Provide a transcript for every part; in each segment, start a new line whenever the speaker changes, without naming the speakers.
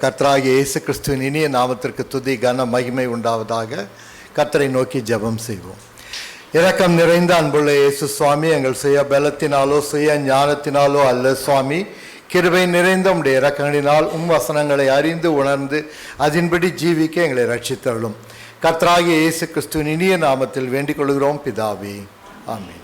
கர்த்தராகிய இயேசு கிறிஸ்துவின் இனிய நாமத்திற்கு துதி கன மகிமை உண்டாவதாக. கர்த்தரை நோக்கி ஜெபம் செய்வோம். இரக்கம் நிறைந்த அன்புள்ள இயேசு சுவாமி, எங்கள் சுய பலத்தினாலோ சுய ஞானத்தினாலோ அல்ல சுவாமி, கிருபை நிறைந்த உம்முடைய இரக்கங்களினால் வசனங்களை அறிந்து உணர்ந்து அதன்படி ஜீவிக்க எங்களை ரட்சித்தருளும். கர்த்தராகிய இயேசு கிறிஸ்துவின் இனிய நாமத்தில் வேண்டிக் கொள்கிறோம் பிதாவே, ஆமென்.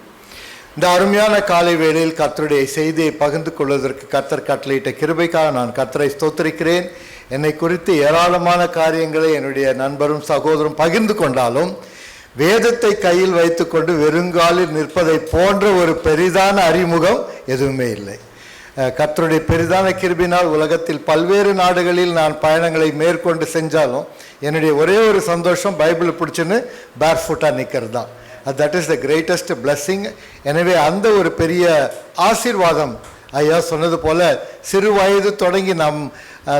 இந்த அருமையான காலை வேளையில் கர்த்தருடைய செய்தியை பகிர்ந்து கொள்வதற்கு கர்த்தர் கட்டளையிட்ட கிருபைக்காக நான் கர்த்தரை ஸ்தோத்திரிக்கிறேன். என்னை குறித்து ஏராளமான காரியங்களை என்னுடைய நண்பரும் சகோதரரும் பகிர்ந்து கொண்டாலும் வேதத்தை கையில் வைத்துக்கொண்டு வெறுங்காலில் நிற்பதை போன்ற ஒரு பெரிதான அறிமுகம் எதுவுமே இல்லை. கர்த்தருடைய பெரிதான கிருபினால் உலகத்தில் பல்வேறு நாடுகளில் நான் பயணங்களை மேற்கொண்டு செஞ்சாலும் என்னுடைய ஒரே ஒரு சந்தோஷம் பைபிள் பிடிச்சுன்னு பேர்ஃபுட்டாக நிற்கிறது தான். That is the greatest blessing. எனவே அந்த ஒரு பெரிய ஆசீர்வாதம், ஐயா சொன்னது போல சிறு வயது தொடங்கி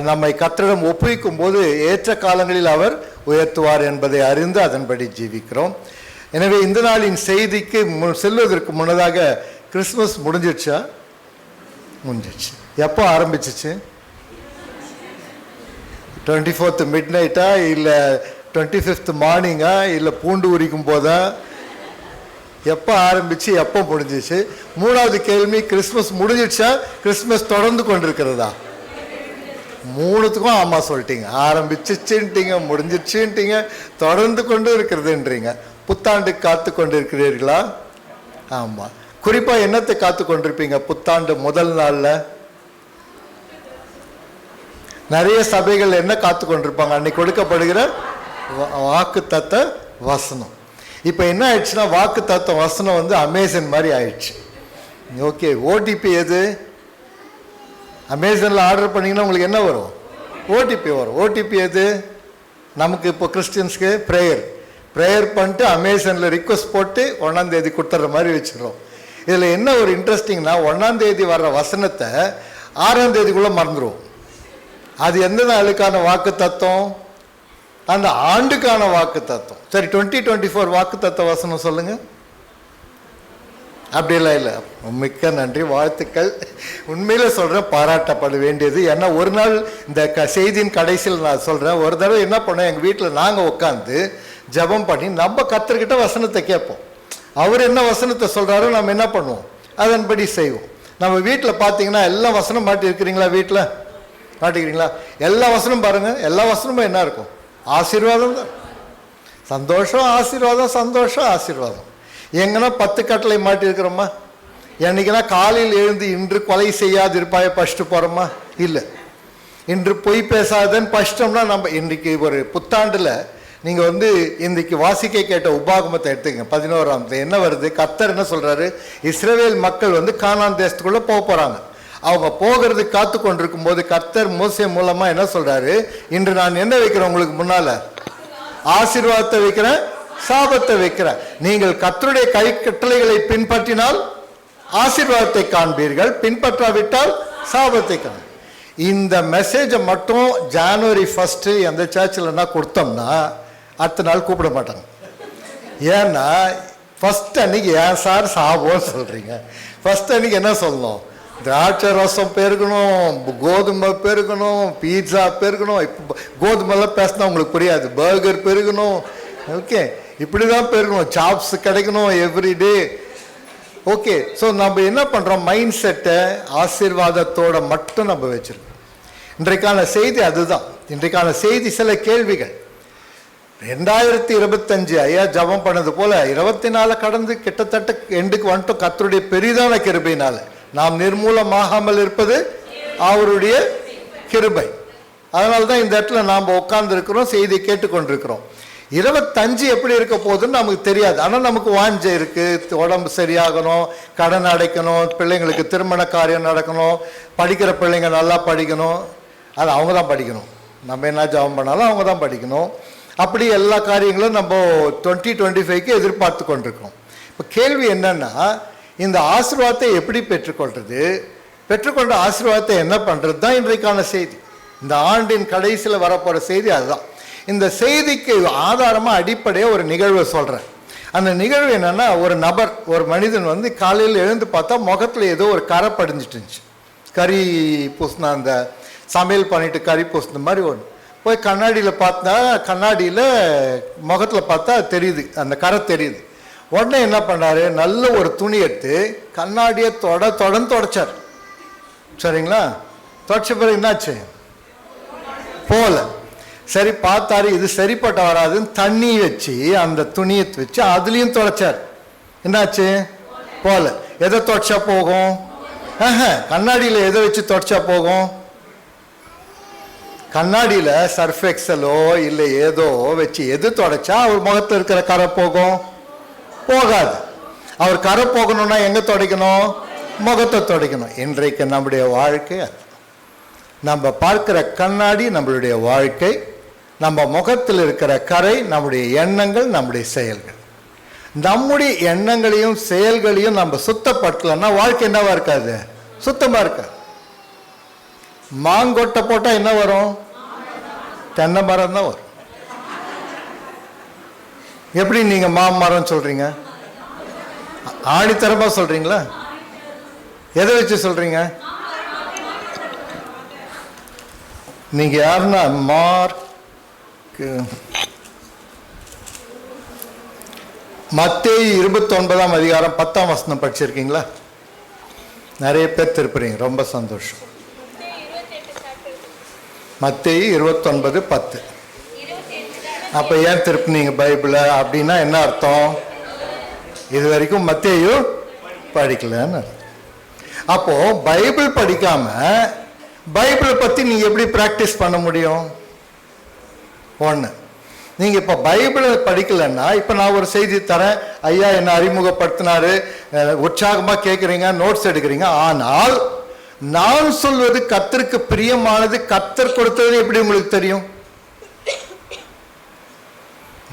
நம்மை கர்த்தரிடம் ஒப்புவிக்கும் போது ஏற்ற காலங்களில் அவர் உயர்த்துவார் என்பதை அறிந்து அதன்படி ஜீவிக்கிறோம். எனவே இந்த நாளின் செய்திக்கு செல்வதற்கு முன்னதாக கிறிஸ்மஸ் முடிஞ்சிடுச்சா? முடிஞ்சிடுச்சு. எப்போ ஆரம்பிச்சிச்சு? 24th மிட் நைட்டா, இல்லை 25th மார்னிங்கா, இல்லை பூண்டு உரிக்கும் போதா? எப்போ ஆரம்பிச்சு எப்போ முடிஞ்சிச்சு? மூணாவது கேள்வி, கிறிஸ்மஸ் முடிஞ்சிடுச்சா கிறிஸ்மஸ் தொடர்ந்து கொண்டிருக்கிறதா? மூணுத்துக்கும் ஆமாம் சொல்லிட்டீங்க. ஆரம்பிச்சிச்சுன்ட்டீங்க, முடிஞ்சிச்சுன்ட்டீங்க, தொடர்ந்து கொண்டு இருக்கிறதுன்றீங்க. புத்தாண்டு காத்து கொண்டு இருக்கிறீர்களா? ஆமாம். குறிப்பாக என்னத்தை காத்து கொண்டிருப்பீங்க புத்தாண்டு முதல் நாளில்? நிறைய சபைகள் என்ன காத்து கொண்டிருப்பாங்க? அன்னைக்கு கொடுக்கப்படுகிற வாக்கு தத்த வசனம். இப்போ என்ன ஆயிடுச்சுன்னா, வாக்கு தத்த வசனம் அமேசான் மாதிரி ஆயிடுச்சு. ஓகே, ஓடிபி எது? அமேசானில் ஆர்டர் பண்ணிங்கன்னா உங்களுக்கு என்ன வரும்? ஓடிபி வரும். ஓடிபி எது? நமக்கு இப்போ கிறிஸ்டியன்ஸ்க்கு ப்ரேயர் பண்ணிட்டு அமேசானில் ரிக்வஸ்ட் போட்டு 1ஆம் தேதி கொடுத்துட்ற மாதிரி வச்சுக்கிறோம். இதில் என்ன ஒரு இன்ட்ரெஸ்டிங்னா, 1ஆம் தேதி வர்ற வசனத்தை 6ஆம் தேதிக்குள்ளே மறந்துடுவோம். அது எந்த நாளுக்கான வாக்கு தத்துவம்? அந்த ஆண்டுக்கான வாக்கு தத்துவம். சரி, 2024 வாக்கு தத்துவ வசனம் சொல்லுங்க. அப்படியெல்லாம் இல்லை. மிக்க நன்றி, வாழ்த்துக்கள். உண்மையில சொல்கிறேன், பாராட்டப்பட வேண்டியது. ஏன்னா ஒரு நாள் இந்த செய்தியின் கடைசியில் நான் சொல்கிறேன், ஒரு தடவை என்ன பண்ணோம், எங்கள் வீட்டில் நாங்கள் உட்காந்து ஜெபம் பண்ணி நம்ம கர்த்தர்கிட்ட வசனத்தை கேட்போம். அவர் என்ன வசனத்தை சொல்கிறாரோ நம்ம என்ன பண்ணுவோம், அதன்படி செய்வோம். நம்ம வீட்டில் பார்த்தீங்கன்னா எல்லா வசனம் மாட்டி இருக்கிறீங்களா? வீட்டில் மாட்டிக்கிறீங்களா? எல்லா வசனம் பாருங்கள், எல்லா வசனமும் என்ன இருக்கும்? ஆசீர்வாதம் தான். சந்தோஷம் ஆசீர்வாதம், சந்தோஷம் ஆசீர்வாதம். எங்கன்னா 10 கட்டளை மாட்டி இருக்கிறோமா? என்னைக்குன்னா காலையில் எழுந்து இன்று கொலை செய்யாது இருப்பாய ஃபஸ்ட்டு போகிறோமா? இல்லை. இன்று பொய் பேசாதன்னு ஃபஸ்ட்டோம்னா நம்ம இன்றைக்கி ஒரு புத்தாண்டில் நீங்கள் இன்றைக்கி வாசிக்க கேட்ட உபாகமத்தை எடுத்துக்கங்க. 11ஆம் என்ன வருது? கர்த்தர் என்ன சொல்கிறாரு? இஸ்ரவேல் மக்கள் கானான் தேசத்துக்குள்ளே போக போகிறாங்க. அவங்க போகிறதுக்கு காத்து கொண்டிருக்கும் போது கர்த்தர் மோசே மூலமாக என்ன சொல்கிறாரு? இன்று நான் என்ன வைக்கிறேன் உங்களுக்கு முன்னால்? ஆசீர்வாதத்தை வைக்கிறேன், சாபத்தை வைக்கிறேன். நீங்கள் கர்த்தருடைய கை கட்டளைகளை பின்பற்றினால் ஆசீர்வாதத்தை காண்பீர்கள், பின்பற்றாவிட்டால் சாபத்தை காண. இந்த மெசேஜை மட்டும் ஜனவரி 1 எந்த சர்ச்சில்னா கொடுத்தோம்னா அடுத்த நாள் கூப்பிட மாட்டாங்க. ஏன்னா ஃபஸ்ட் அன்னைக்கு ஏன் சார் சாபம் சொல்கிறீங்க? ஃபஸ்ட் அன்னைக்கு என்ன சொல்லணும்? திராட்சை ரசம் பெருக்கணும், கோதுமை பெருக்கணும், பீட்சா பெருக்கணும். இப்போ கோதுமைலாம் பேசினா உங்களுக்கு புரியாது. பர்கர் பெருக்கணும், ஓகே, இப்படி தான் பெருக்கணும். சாப்ஸ் கிடைக்கணும் எவ்ரிடே. ஓகே, ஸோ நம்ம என்ன பண்ணுறோம்? மைண்ட் செட்டை ஆசீர்வாதத்தோடு மட்டும் நம்ம வச்சுருக்கோம். இன்றைக்கான செய்தி அதுதான். இன்றைக்கான செய்தி சில கேள்விகள். 2025 ஐயா ஜபம் பண்ணது போல் 24 கடந்து கிட்டத்தட்ட எண்டுக்கு வந்துட்டோம். கர்த்தருடைய பெரிதான கிருபையினால நாம் நிர்மூலமாகாமல் இருப்பது அவருடைய கிருபை. அதனால தான் இந்த இடத்துல நாம் உட்கார்ந்து இருக்கிறோம், செய்தி கேட்டுக்கொண்டிருக்கிறோம். 25 எப்படி இருக்க போகுதுன்னு நமக்கு தெரியாது. ஆனால் நமக்கு வாஞ்சை இருக்குது. உடம்பு சரியாகணும், கடன் அடைக்கணும், பிள்ளைங்களுக்கு திருமண காரியம் நடக்கணும், படிக்கிற பிள்ளைங்க நல்லா படிக்கணும். அது அவங்க தான் படிக்கணும். நம்ம என்ன ஜபம் பண்ணாலும் அவங்க தான் படிக்கணும். அப்படி எல்லா காரியங்களும் நம்ம 2025க்கு எதிர்பார்த்து கொண்டிருக்கோம். இப்போ கேள்வி என்னன்னா, இந்த ஆசீர்வாதத்தை எப்படி பெற்றுக்கொள்வது? பெற்றுக்கொண்ட ஆசீர்வாதத்தை என்ன பண்ணுறது தான் இன்றைக்கான செய்தி. இந்த ஆண்டின் கடைசியில் வரப்போகிற செய்தி அதுதான். இந்த செய்திக்கு ஆதாரமாக அடிப்படையாக ஒரு நிகழ்வை சொல்கிறேன். அந்த நிகழ்வு என்னென்னா, ஒரு நபர், ஒரு மனிதன் காலையில் எழுந்து பார்த்தா முகத்தில் ஏதோ ஒரு கரை படிஞ்சிட்டு இருந்துச்சு. கறி பூசினா அந்த சமையல் பண்ணிட்டு கறி பூசின மாதிரி ஒன்று. போய் கண்ணாடியில் பார்த்தா, கண்ணாடியில் முகத்தில் பார்த்தா தெரியுது, அந்த கரை தெரியுது. உடனே என்ன பண்ணார், நல்ல ஒரு துணி எடுத்து கண்ணாடியை தொடர்ந்து தொடச்சார். சரிங்களா? தொடச்ச பிறகு என்னாச்சு? போல. சரி பார்த்தாரு, இது சரிப்பட்ட வராதுன்னு தண்ணி வச்சு அந்த துணியை வச்சு அதுலேயும் தொடச்சார். என்னாச்சு? போல. எதை தொடச்சா போகும்? கண்ணாடியில் எதை வச்சு தொடச்சா போகும்? கண்ணாடியில் சர்ஃப் எக்ஸலோ இல்லை ஏதோ வச்சு எது தொடச்சா அவர் முகத்தில் இருக்கிற கரை போகும்? போகாது. அவர் கரை போகணும்னா எங்கே துடைக்கணும்? முகத்தை துடைக்கணும். இன்றைக்கு நம்முடைய வாழ்க்கை, நம்ம பார்க்கிற கண்ணாடி நம்மளுடைய வாழ்க்கை, நம்ம முகத்தில் இருக்கிற கரை நம்முடைய எண்ணங்கள், நம்முடைய செயல்கள். நம்முடைய எண்ணங்களையும் செயல்களையும் நம்ம சுத்தப்படுத்தலன்னா வாழ்க்கை என்னவா இருக்காது? சுத்தமா இருக்காது. மாங்கொட்டை போட்டா என்ன வரும்? தென்னை மரம் தான் வரும். எப்படி நீங்க மாமரம் சொல்றீங்க? ஆணித்தரமா சொல்றீங்களா? எதை வச்சு சொல்றீங்க? நீங்க யாருன்னா மத்தேயு 29ஆம் அதிகாரம் 10ஆம் வசனம் படிச்சிருக்கீங்களா? நிறைய பேர் திருப்புறீங்க, ரொம்ப சந்தோஷம். மத்தேயு 29:10. அப்ப ஏன் திருப்பினீங்க பைபிளை அப்படின்னா என்ன அர்த்தம்? இது வரைக்கும் மத்தேயு படிக்கலன்னு. அப்போ பைபிள் படிக்காம பைபிளை பத்தி நீங்க எப்படி பிராக்டிஸ் பண்ண முடியும்? ஒண்ணு, நீங்க இப்ப பைபிளை படிக்கலன்னா, இப்ப நான் ஒரு செய்தி தரேன், ஐயா என்ன அறிமுகப்படுத்தினாரு, உற்சாகமா கேட்குறீங்க, நோட்ஸ் எடுக்கிறீங்க. ஆனால் நான் சொல்வது கர்த்தருக்கு பிரியமானது, கர்த்தர் கொடுத்தது எப்படி உங்களுக்கு தெரியும்?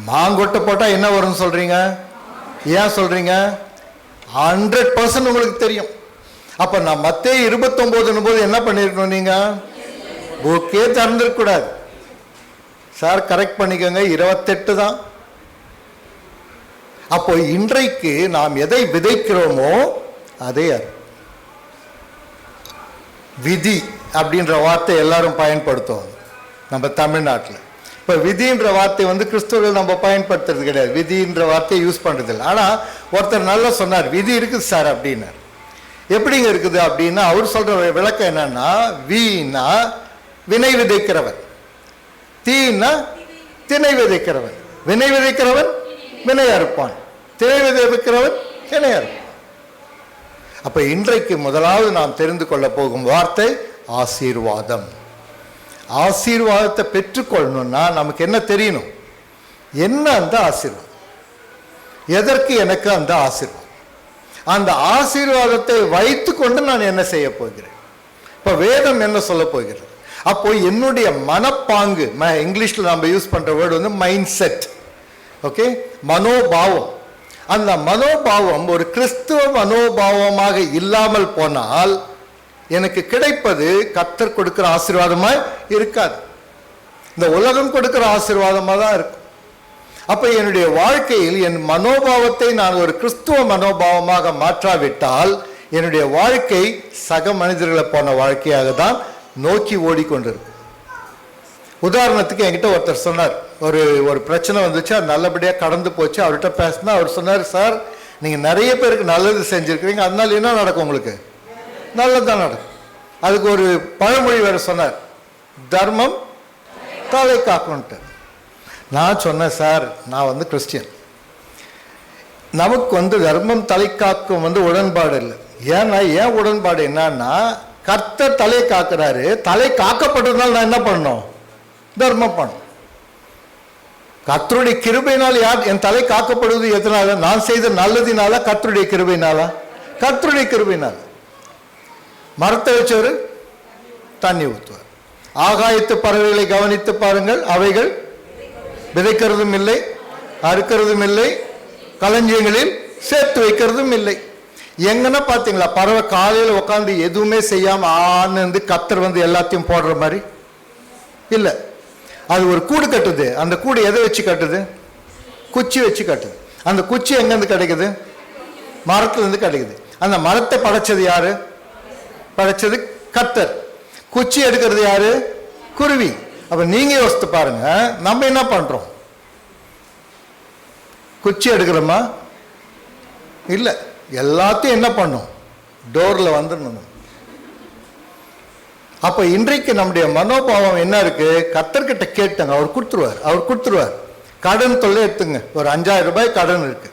மாங்கொட்டை போட்டா என்ன வரும்னு சொல்றீங்க? ஏன் சொல்றீங்க? 100% உங்களுக்கு தெரியும். அப்ப நான் மத்தேயு 29 என்ன பண்ணிருக்கணும்? நீங்க புக்கே திறந்திருக்க கூடாது. சார் கரெக்ட் பண்ணிக்கோங்க, 28 தான். அப்போ இன்றைக்கு நாம் எதை விதைக்கிறோமோ அதே விதி அப்படின்ற வார்த்தை எல்லாரும் பயன்படுத்துவாங்க நம்ம தமிழ்நாட்டில். இப்போ விதின்ற வார்த்தை கிறிஸ்தவர்கள் நம்ம பயன்படுத்துறது கிடையாது, விதின்ற வார்த்தையை யூஸ் பண்ணுறது இல்லை. ஆனால் ஒருத்தர் நல்லா சொன்னார், விதி இருக்குது சார் அப்படின்னார். எப்படிங்க இருக்குது அப்படின்னா, அவர் சொல்ற விளக்கம் என்னன்னா, வீணா வினை விதைக்கிறவன், தீனா திணை விதைக்கிறவன், வினை விதைக்கிறவன் வினை அறுப்பான், திணை விதைக்கிறவன் திணை அறுப்பான். அப்ப இன்றைக்கு முதலாவது நாம் தெரிந்து கொள்ள போகும் வார்த்தை ஆசீர்வாதம். ஆசீர்வாதத்தை பெற்றுக்கொள்ளணும்னா நமக்கு என்ன தெரியணும்? என்ன அந்த ஆசீர்வாதம்? எதற்கு எனக்கு அந்த ஆசீர்வாதம்? அந்த ஆசீர்வாதத்தை வைத்து கொண்டு நான் என்ன செய்ய போகிறேன்? இப்ப வேதம் என்ன சொல்ல போகிறது? அப்போ என்னுடைய மனப்பாங்கு, இங்கிலீஷ்ல நம்ம யூஸ் பண்ற வேர்டு மைண்ட் செட், ஓகே, மனோபாவம். அந்த மனோபாவம் ஒரு கிறிஸ்துவ மனோபாவமாக இல்லாமல் போனால் எனக்கு கிடைப்பது கர்த்தர் கொடுக்கிற ஆசீர்வாதமாய் இருக்காது, இந்த உலகம் கொடுக்கிற ஆசீர்வாதமாக தான் இருக்கும். அப்ப என்னுடைய வாழ்க்கையில் என் மனோபாவத்தை நான் ஒரு கிறிஸ்துவ மனோபாவமாக மாற்றாவிட்டால் என்னுடைய வாழ்க்கை சக மனிதர்களை போன வாழ்க்கையாக தான் நோக்கி ஓடிக்கொண்டிருக்கு. உதாரணத்துக்கு என்கிட்ட ஒருத்தர் சொன்னார், ஒரு பிரச்சனை வந்துச்சு, அது நல்லபடியாக கடந்து போச்சு. அவர்கிட்ட பேசினா அவர் சொன்னார், சார் நீங்கள் நிறைய பேருக்கு நல்லது செஞ்சுருக்கிறீங்க, அதனால என்ன நடக்கும்? உங்களுக்கு நல்லதுதான் நடக்கும். அதுக்கு ஒரு பழமொழி வேறு சொன்னார், தர்மம் தலை காக்கும்ட்டு. நான் சொன்னேன், சார் நான் கிறிஸ்டியன், நமக்கு தர்மம் தலை காக்கும் உடன்பாடு இல்லை. ஏன்னா ஏன் உடன்பாடு என்னன்னா, கர்த்தர் தலை காக்கிறாரு, தலை காக்கப்பட்டதுனால நான் என்ன பண்ணணும்? தர்மம் பண்ணும். கர்த்தருடைய கிருபையினால் யார் என் தலை காக்கப்படுவது? எதனால? நான் செய்த நல்லதினால? கர்த்தருடைய கிருபையினால? கர்த்தருடைய கிருபையினால. மரத்தை வச்சவர் தண்ணி ஊற்றுவார். ஆகாயத்து பறவைகளை கவனித்து பாருங்கள், அவைகள் விதைக்கிறதும் இல்லை, அறுக்கிறதும் இல்லை, களஞ்சியங்களில் சேர்த்து வைக்கிறதும் இல்லை. எங்கன்னா பாத்தீங்களா பறவை காலையில் உட்காந்து எதுவுமே செய்யாம ஆனந்து கர்த்தர் எல்லாத்தையும் போடுற மாதிரி இல்லை. அது ஒரு கூடு கட்டுது. அந்த கூடு எதை வச்சு கட்டுது? குச்சி வச்சு கட்டுது. அந்த குச்சி எங்கேருந்து கிடைக்குது? மரத்துல இருந்து கிடைக்குது. அந்த மரத்தை படைச்சது யாரு? படைச்சது கர்த்தர். குச்சி எடுக்கிறது யாரு? குருவி. அப்ப நீங்க யோசித்து பாருங்க, நம்ம என்ன பண்றோம்? குச்சி எடுக்கிறோமா? இல்ல, எல்லாத்தையும் என்ன பண்ணும்? டோர்ல வந்துடணும். அப்ப இன்றைக்கு நம்முடைய மனோபாவம் என்ன இருக்கு? கர்த்தர்கிட்ட கேட்டுங்க, அவர் கொடுத்துருவார். கடன் தொல்லை எடுத்துங்க, ஒரு 5000 ரூபாய் கடன் இருக்கு.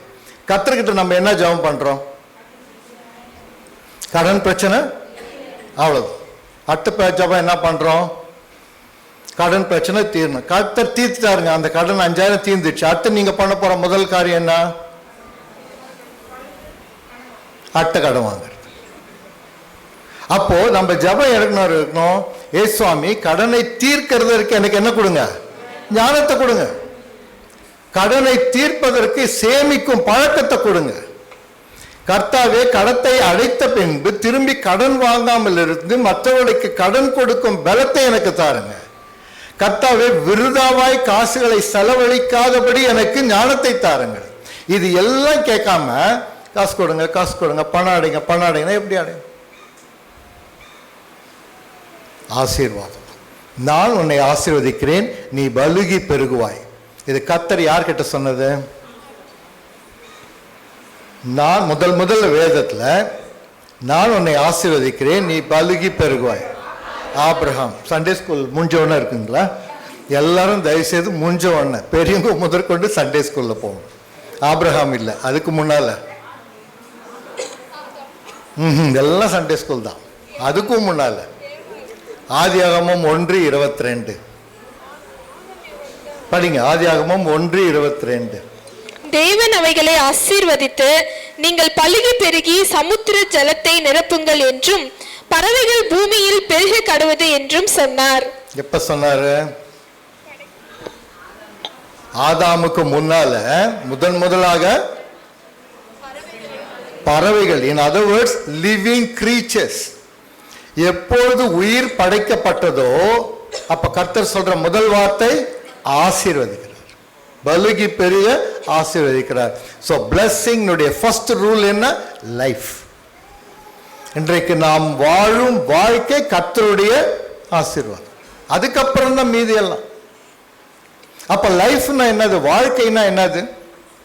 கர்த்தர்கிட்ட நம்ம என்ன ஜெபம் பண்றோம்? கடன் பிரச்சனை அவ்வளவு. அடுத்த ஜெபம் என்ன பண்றோம்? கடன் பிரச்சனை தீரணும். கர்த்தர் தீர்த்துட்டாருங்க, அந்த கடன் 5000 தீர்ந்துச்சு. அடுத்து நீங்க பண்ண போற முதல் காரியம் என்ன? அடுத்த கடன் வாங்குறது. அப்போ நம்ம ஜெபம் இருக்கணும், ஏ சுவாமி கடனை தீர்க்கிறதற்கு எனக்கு என்ன கொடுங்க? ஞானத்தை கொடுங்க. கடனை தீர்ப்பதற்கு சேமிக்கும் பழக்கத்தை கொடுங்க. கர்த்தாவே, கடத்தை அடைத்த பின்பு திரும்பி கடன் வாங்காமல் இருந்து மற்றவர்களுக்கு கடன் கொடுக்கும் பலத்தை எனக்கு தாருங்க. கர்த்தாவே, விருதாவாய் காசுகளை செலவழிக்காதபடி எனக்கு ஞானத்தை தாருங்க. இது எல்லாம் கேட்காம காசு கொடுங்க, பணம் அடைங்க. எப்படி அடைங்க? ஆசீர்வாதம். நான் உன்னை ஆசீர்வதிக்கிறேன், நீ பலுகி பெருகுவாய். இது கர்த்தர் யார்கிட்ட சொன்னது? நான் முதல்ல வேதத்துல, நான் உன்னை ஆசீர்வதிக்கிறேன், நீ பலுகி பெருகுவாய். ஆபிரகாம். சண்டே ஸ்கூல் முடிஞ்சவொன்னே இருக்குங்களா? எல்லாரும் தயவுசெய்து முடிஞ்சவொன்னே, பெரியவங்க முதற்கொண்டு சண்டே ஸ்கூல்ல போகணும். ஆபிரகாம் இல்லை, அதுக்கு முன்னால எல்லாம் சண்டே ஸ்கூல் தான். அதுக்கும் முன்னால ஆதியாகமம் 1:22 படிங்க. ஆதியாகமம் 1:22.
தேவன் அவைகளை ஆசீர்வதித்து, நீங்கள் பலுகி பெருகி சமுத்திர ஜலத்தை நிரப்புங்கள் என்றும் பறவைகள் பூமியில் பெருக கடவுது என்றும் சொன்னார்.
எப்ப சொன்னாரு? ஆதாமுக்கு முன்னால முதலாக பறவைகள், in other words living creatures, எப்பொழுது உயிர் படைக்கப்பட்டதோ அப்ப கர்த்தர் சொல்ற முதல் வார்த்தை ஆசீர்வதிக்கிறார். பலுகி பெரிய ஆசீர்வதிக்கிறார். சோ blessing உடைய ஃபர்ஸ்ட் ரூல் என்ன? லைஃப். இன்றைக்கு நாம் வாழும் வாழ்க்கை கர்த்தருடைய ஆசீர்வாதம். அதுக்கப்புறம் தான் மீதி எல்லாம். அப்ப லைஃப்னா என்னது? வாழ்க்கைனா என்னது?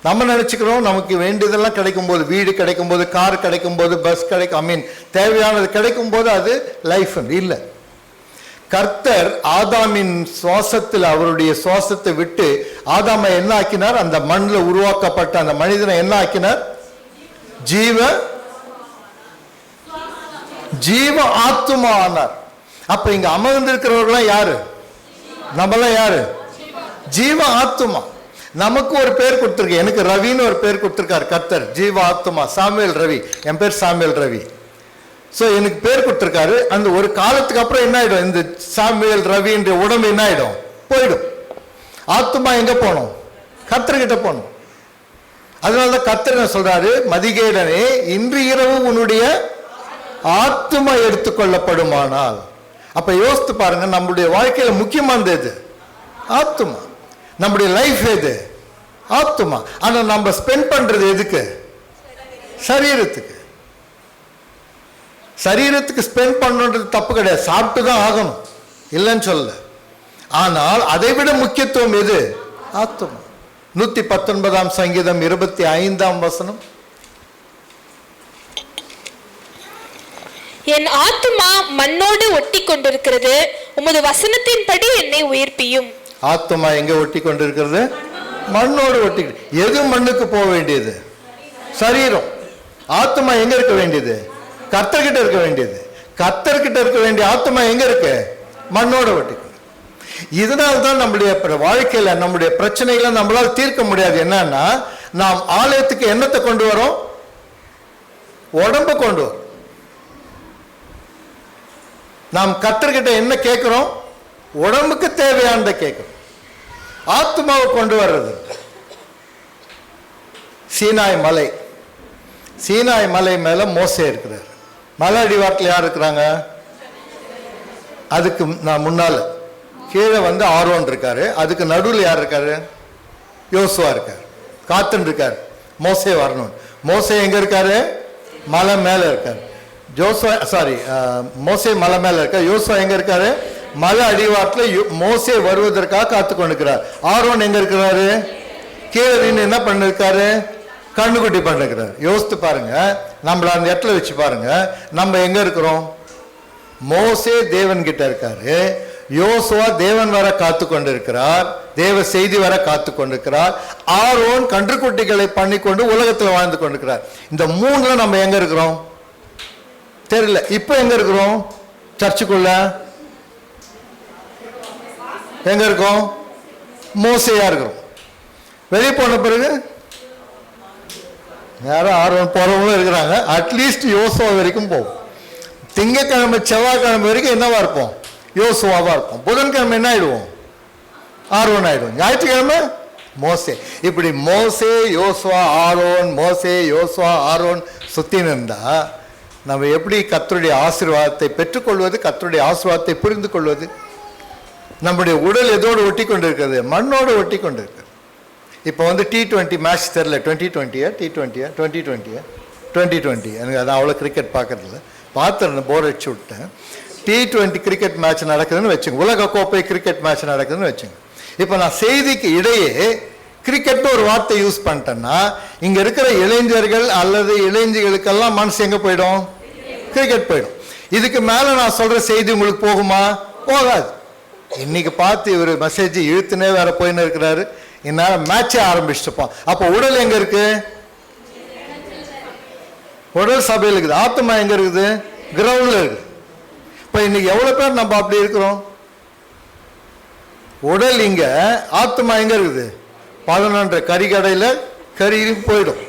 நம்ம நினைச்சுக்கிறோம் நமக்கு வேண்டியதெல்லாம் கிடைக்கும் போது, வீடு கிடைக்கும் போது, கார் கிடைக்கும் போது, பஸ் கிடைக்கும், தேவையானது கிடைக்கும் போது அது லைஃப் இல்லை. கர்த்தர் ஆதாமின் சுவாசத்தில், அவருடைய சுவாசத்தை விட்டு ஆதாமை என்ன ஆக்கினார்? அந்த மண்ணில் உருவாக்கப்பட்ட அந்த மனிதனை என்ன ஆக்கினார்? ஜீவ ஆத்துமா ஆனார். அப்ப இங்க அமர்ந்திருக்கிறவர்களாம் யாரு? நம்மளாம் யாரு? ஜீவ ஆத்துமா. நமக்கு ஒரு பேர் கொடுத்திருக்கு. எனக்கு ரவின்னு ஒரு பேர் கொடுத்திருக்காரு கர்த்தர், ஜீவ ஆத்துமா. சாமுவேல் ரவி, என் பேர் சாமுவேல் ரவி. ஸோ எனக்கு பேர் கொடுத்திருக்காரு. அந்த ஒரு காலத்துக்கு அப்புறம் என்ன ஆயிடும்? இந்த சாமுவேல் ரவின்ற உடம்பு என்ன ஆயிடும்? போயிடும். ஆத்துமா எங்க போனோம்? கர்த்தர்கிட்ட போனோம். அதனாலதான் கர்த்தர் சொல்றாரு, மதிகேடனே, இன்று இரவு உன்னுடைய ஆத்துமா எடுத்துக்கொள்ளப்படுமானால். அப்ப யோசித்து பாருங்க, நம்முடைய வாழ்க்கையில முக்கியமானது எது? ஆத்துமா. நம்முடைய லைஃப் எது? ஆத்துமா. ஆனா நம்ம ஸ்பெண்ட் பண்றது எதுக்கு? சரீரத்துக்கு. சரீரத்துக்கு ஸ்பெண்ட் பண்ணணுன்றது தப்பு கிடையாது, சாப்பிட்டு தான் ஆகணும், இல்லைன்னு சொல்ல. ஆனால் அதை விட முக்கியத்துவம் எது? ஆத்துமா. 119 சங்கீதம் 25
என் ஆத்துமா மண்ணோடு ஒட்டி கொண்டிருக்கிறது, உமது வசனத்தின்படி என்னை உயிர்ப்பியும்.
ஆத்துமா எங்க ஒட்டி கொண்டிருக்கிறது? மண்ணோடு ஒட்டி. எது மண்ணுக்கு போக வேண்டியது? சரீரம். ஆத்துமா எங்க இருக்க வேண்டியது? கர்த்தர்கிட்ட இருக்க வேண்டியது. கர்த்தர்கிட்ட இருக்க வேண்டிய ஆத்துமா எங்க இருக்கு? மண்ணோட ஒட்டி. இதனால்தான் நம்முடைய வாழ்க்கையில நம்முடைய பிரச்சனைகளை நம்மளால் தீர்க்க முடியாது. என்னன்னா, நாம் ஆலயத்துக்கு என்னத்தை கொண்டு வரோம்? உடம்பு கொண்டு வரோம். நாம் கர்த்தர்கிட்ட என்ன கேட்கிறோம்? உடம்புக்கு தேவையானதை கேட்கிறோம். ஆத்மாவை கொண்டு வர்றது. சீனாய் மலை, சீனாய் மலை மேல மோசே இருக்கிறார். மலை அடிவாரத்தில் யார் இருக்கிறாங்க? அதுக்கு முன்னால கீழே ஆரோன் இருக்காரு. அதுக்கு நடுவில் யார் இருக்காரு? யோசுவா இருக்காரு. காத்துன்னு இருக்காரு மோசே வரணும். மோசே எங்க இருக்காரு? மலை மேல இருக்காரு. மோசே மலை மேல இருக்க, யோசுவா எங்க இருக்காரு? மலை அடிவாரத்தில் மோசே வருவதற்காக காத்து கொண்டிருக்கிறார். ஆரோன் எங்க இருக்கிறாரு? கீழே நின்று என்ன பண்ணிருக்காரு? கண்ணுக்குட்டி பண்ணிருக்கிறார். யோசித்து பாருங்க, நம்மள அந்த இடத்துல வச்சு பாருங்க, நம்ம எங்க இருக்கிறோம்? மோசே தேவன் கிட்ட இருக்காரு, யோசுவா தேவன் வர காத்து கொண்டிருக்கிறார், தேவ செய்தி வர காத்து கொண்டிருக்கிறார், ஆரோன் கன்றுக்குட்டிகளை பண்ணி கொண்டு உலகத்தில் வாழ்ந்து கொண்டிருக்கிறார். இந்த மூணுல நம்ம எங்க இருக்கிறோம் தெரியல. இப்ப எங்க இருக்கிறோம்? சர்ச்சுக்குள்ள எங்க இருக்கோம்? மோசையா இருக்கிறோம். வெளியே போன பிறகு யாரும் ஆர்வம் போறவங்களும் இருக்கிறாங்க. அட்லீஸ்ட் யோசுவா வரைக்கும் போகும். திங்கக்கிழமை செவ்வாய்க்கிழமை வரைக்கும் என்னவா இருப்போம்? யோசுவாவா இருப்போம். புதன்கிழமை என்ன ஆயிடுவோம்? ஆர்வன் ஆயிடுவோம். ஞாயிற்றுக்கிழமை மோசே. இப்படி மோசே யோசுவா ஆரோன், மோசே யோசுவா ஆரோன் சுத்தின்னு இருந்தா நம்ம எப்படி கர்த்தருடைய ஆசீர்வாதத்தை பெற்றுக்கொள்வது, கர்த்தருடைய ஆசீர்வாதத்தை புரிந்து கொள்வது? நம்முடைய உடல் எதோடு ஒட்டி கொண்டு இருக்கிறது? மண்ணோடு ஒட்டி கொண்டு இருக்கிறது. இப்போ T20 மேட்ச் தெரில, 2020 T20 2020 எனக்கு அதான் அவ்வளோ கிரிக்கெட் பார்க்கறதில்ல, பார்த்துருந்தேன், போர் அடிச்சு விட்டேன். T20 கிரிக்கெட் மேட்ச் நடக்குதுன்னு வச்சுங்க, உலக கோப்பை கிரிக்கெட் மேட்ச் நடக்குதுன்னு வச்சுங்க. இப்போ நான் செய்திக்கு இடையே கிரிக்கெட்னு ஒரு வார்த்தை யூஸ் பண்ணிட்டேன்னா இங்கே இருக்கிற இளைஞர்கள் அல்லது இளைஞர்களுக்கெல்லாம் மனசு எங்கே போயிடும்? கிரிக்கெட் போயிடும். இதுக்கு மேலே நான் சொல்கிற செய்தி உங்களுக்கு போகுமா? போகாது. இன்னைக்கு பார்த்து இவர் மெசேஜ் இழுத்துனே வேற போயின்னு இருக்கிறாரு, இந்நேரம் மேட்சே ஆரம்பிச்சுட்டுப்போம். அப்போ உடல் எங்கே இருக்கு? உடல் சபையில் இருக்குது. ஆத்மா எங்கே இருக்குது? கிரவுண்டில் இருக்குது. இப்போ இன்னைக்கு எவ்வளோ பேர் நம்ம அப்படி இருக்கிறோம்? உடல் இங்கே, ஆத்மா எங்கே இருக்குது? 11 கறிக்கடையில் கறி போயிடும்.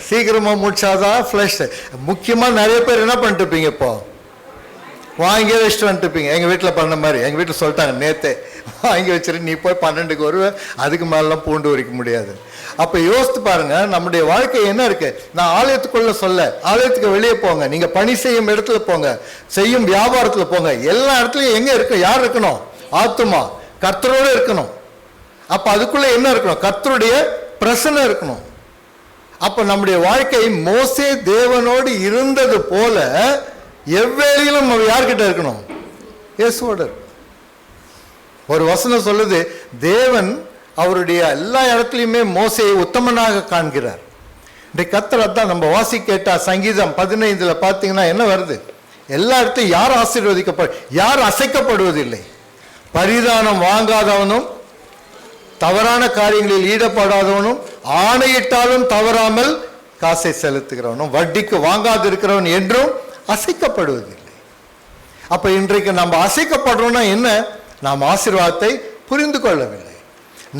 சீக்கிரமாக முடிச்சாதான் ஃப்ளஷ். முக்கியமாக நிறைய பேர் என்ன பண்ணிட்டு இருப்பீங்க? இப்போ வாங்கி வச்சுட்டு வந்துட்டுப்பீங்க. எங்கள் வீட்டில் பண்ண மாதிரி, எங்கள் வீட்டில் சொல்லிட்டாங்க நேற்றே, வாங்கி வச்சுட்டு நீ போய் 12க்கு வருவேன், அதுக்கு மேலாம் பூண்டு உரிக்க முடியாது. அப்போ யோசித்து பாருங்க, நம்முடைய வாழ்க்கை என்ன இருக்கு? நான் ஆலயத்துக்குள்ள சொல்ல, ஆலயத்துக்கு வெளியே போங்க, நீங்கள் பணி செய்யும் இடத்துல போங்க, செய்யும் வியாபாரத்தில் போங்க, எல்லா இடத்துலையும் எங்கே இருக்கு? யார் இருக்கணும்? ஆத்துமா கர்த்தரோடு இருக்கணும். அப்போ அதுக்குள்ள என்ன இருக்கணும்? கர்த்தருடைய பிரசன்னம் இருக்கணும். அப்போ நம்முடைய வாழ்க்கை மோசே தேவனோடு இருந்தது போல எவ்வேளையிலும் நம்ம யார்கிட்ட இருக்கணும்? இயேசுவோடு. ஒரு வசனம் சொல்லுது, தேவன் அவருடைய எல்லா இடத்துலையுமே மோசையை உத்தமனாக காண்கிறார். இன்றைக்கு கர்த்தர் அதான் நம்ம வாசி கேட்டா சங்கீதம் 15 பார்த்தீங்கன்னா என்ன வருது? எல்லா இடத்தையும் யார் யார் அசைக்கப்படுவதில்லை? பரிதானம் வாங்காதவனும், தவறான காரியங்களில் ஈடுபடாதவனும், ஆணையிட்டாலும் தவறாமல் காசை செலுத்துகிறவனும், வட்டிக்கு வாங்காது இருக்கிறவன் என்றும் அசைக்கப்படுவதில்லை. அப்ப இன்றைக்கு நம்ம அசைக்கப்படுறோம்னா என்ன? நாம் ஆசீர்வாதத்தை புரிந்து கொள்ளவில்லை.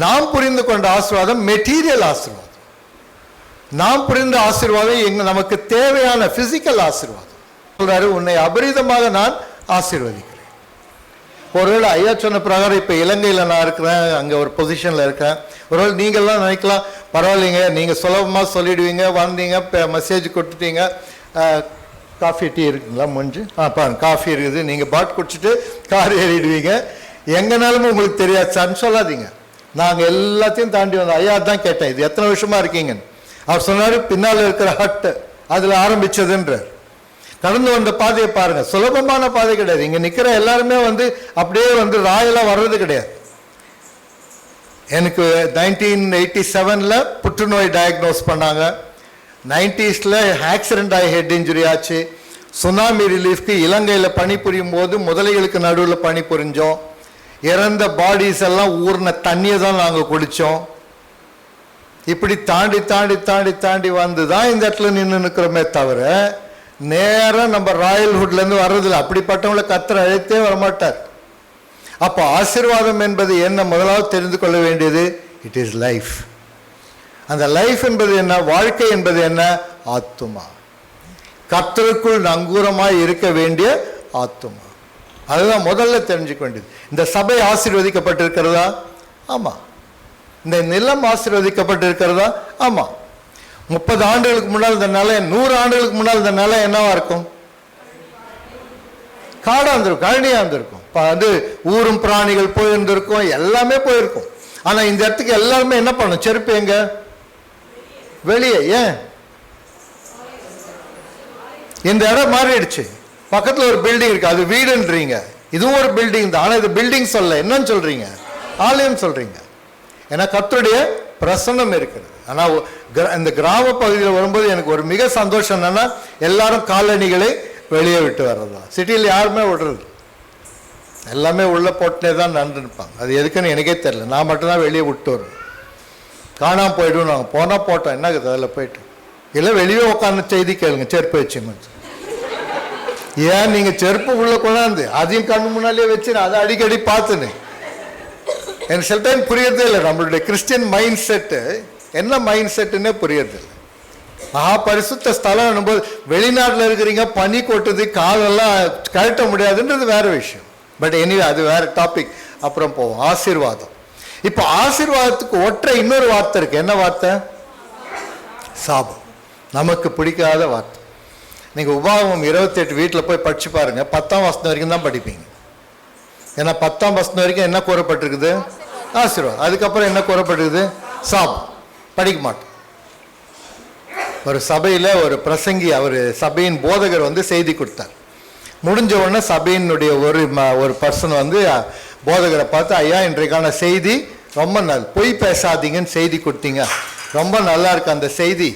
நாம் புரிந்து கொண்ட ஆசீர்வாதம் மெட்டீரியல் ஆசீர்வாதம். நாம் புரிந்த ஆசீர்வாதம் நமக்கு தேவையான பிசிக்கல் ஆசீர்வாதம். சொல்றாரு, உன்னை அபரிதமாக நான் ஆசீர்வதிக்கிறேன். ஒருவேளை ஐயா சொன்ன பிரகாரம் இப்போ இலங்கையில் நான் இருக்கிறேன், அங்கே ஒரு பொசிஷனில் இருக்கேன். ஒருவேளை நீங்கள்லாம் நினைக்கலாம், பரவாயில்லைங்க, நீங்கள் சுலபமாக சொல்லிடுவீங்க, வந்தீங்க, மெசேஜ் கொடுத்துட்டீங்க, காஃபி டீ இருக்குங்களா? முடிஞ்சு பாருங்க, காஃபி இருக்குது, நீங்கள் பாட் குடிச்சிட்டு கார் ஏறிடுவீங்க, எங்கனாலும் உங்களுக்கு தெரியாது சார்ன்னு சொல்லாதீங்க. நாங்கள் எல்லாத்தையும் தாண்டி வந்தோம். ஐயா தான் கேட்டேன், இது எத்தனை வருஷமா இருக்கீங்கன்னு. அவர் சொன்னார், பின்னால் இருக்கிற ஹட் அதில் ஆரம்பிச்சதுன்றார். கடந்து வந்த பாதையை பாருங்க, சுலபமான பாதை கிடையாது. இங்க நிக்கிற எல்லாருமே அப்படியே ராயலா வர்றது கிடையாது. எனக்கு 1987 புற்றுநோய் டயக்னோஸ் பண்ணாங்க. 90s ஆக்சிடென்ட் ஆகி ஹெட் இன்ஜுரி ஆச்சு. சுனாமி ரிலீஃப்க்கு இலங்கையில் பணிபுரியும் போது முதலைகளுக்கு நடுவில் பணிபுரிஞ்சோம். இறந்த பாடிஸ் எல்லாம் ஊர்ன தண்ணியை தான் நாங்கள் குடித்தோம். இப்படி தாண்டி தாண்டி தாண்டி தாண்டி வந்து தான் இந்த இடத்துல நின்று நிற்கிறோமே தவிர நேரம் நம்ம ராயல்ஹுட்லேருந்து வர்றதில்லை. அப்படிப்பட்டவங்களை கர்த்தர் அழைத்தே வரமாட்டார். அப்போ ஆசீர்வாதம் என்பது என்ன? முதலாவது தெரிந்து கொள்ள வேண்டியது, இட் இஸ் லைஃப். அந்த லைஃப் என்பது என்ன? வாழ்க்கை என்பது என்ன? ஆத்துமா. கர்த்தருக்குள் நங்கூரமாய் இருக்க வேண்டிய ஆத்துமா. அதுதான் முதல்ல தெரிஞ்சுக்க வேண்டியது. இந்த சபை ஆசீர்வதிக்கப்பட்டிருக்கிறதா? ஆமா. இந்த நிலம் ஆசீர்வதிக்கப்பட்டிருக்கிறதா? ஆமா. 30 ஆண்டுகளுக்கு முன்னால் இந்த நிலம், 100 ஆண்டுகளுக்கு முன்னால் இந்த நிலம் என்னவா இருக்கும்? காடா இருந்திருக்கும், கழனியா இருந்திருக்கும். ஊரும் பிராணிகள் போயிருந்திருக்கும், எல்லாமே போயிருக்கும். ஆனா இந்த இடத்துக்கு எல்லாருமே என்ன பண்ணும்? செருப்பு எங்க? வெளியே. ஏன்? இந்த இடம் மாறிடுச்சு. பக்கத்தில் ஒரு பில்டிங் இருக்கு, அது வீடுன்றீங்க. இதுவும் ஒரு பில்டிங் தான், ஆனால் இது பில்டிங் சொல்ல என்னன்னு சொல்றீங்க? ஆலயம் சொல்றீங்க. ஏன்னா கர்த்தருடைய பிரசன்னம் இருக்கிறது. ஆனால் இந்த கிராம பகுதியில் வரும்போது எனக்கு ஒரு மிக சந்தோஷம் என்னன்னா, எல்லாரும் காலணிகளை வெளியே விட்டு வர்றதா. சிட்டியில் யாருமே விடுறது, எல்லாமே உள்ள போட்டுனே தான் நன்று நிற்பாங்க. அது எதுக்குன்னு எனக்கே தெரியல. நான் மட்டும்தான் வெளியே விட்டு வருவேன். காணாமல் போய்டுவோம். நாங்கள் போனால் போட்டோம், என்ன இருக்குது அதில் போயிட்டு. இல்லை வெளியே உட்காந்து செய்தி கேளுங்க, செருப்பு வச்சுன்னு. ஏன் நீங்கள் செருப்பு உள்ள கொண்டாந்து அதையும் கண்ணு முன்னாலேயே வச்சு அதை அடிக்கடி பார்த்துன்னு எனக்கு சில டைம் புரியறதே இல்லை. நம்மளுடைய கிறிஸ்டியன் மைண்ட் செட்டு என்ன மைண்ட் செட்டுன்னே புரியறதில்லை. பரிசுத்த ஸ்தலம் போது வெளிநாட்டில் இருக்கிறீங்க, பனி கொட்டுது, காலெல்லாம் கழட்ட முடியாதுன்றது வேற விஷயம். பட் எனிவே அது வேற டாபிக், அப்புறம் போவோம். ஆசீர்வாதம். இப்போ ஆசீர்வாதத்துக்கு ஒற்றை இன்னொரு வார்த்தை இருக்கு. என்ன வார்த்தை? சாபம். நமக்கு பிடிக்காத வார்த்தை. நீங்கள் உபாகமம் 28 வீட்டில் போய் படிச்சு பாருங்க. 10ஆம் வசனம் வரைக்கும் தான் படிப்பீங்க. ஏன்னா 10ஆம் வசனம் வரைக்கும் என்ன கூறப்பட்டிருக்குது? ஆசீர்வாதம். அதுக்கப்புறம் என்ன கூறப்பட்டிருக்குது? சாபம். படிக்க மாட்டோம். ஒரு சபையில் ஒரு பிரசங்கி, அவர் சபையின் போதகர் வந்து செய்தி கொடுத்தார். முடிஞ்ச உடனே சபையினுடைய ஒரு பர்சன் வந்து போதகரை பார்த்து, ஐயா இன்றைக்கான செய்தி ரொம்ப பொய் பேசாதீங்கன்னு செய்தி கொடுத்தீங்க, ரொம்ப நல்லா இருக்கு அந்த செய்தி.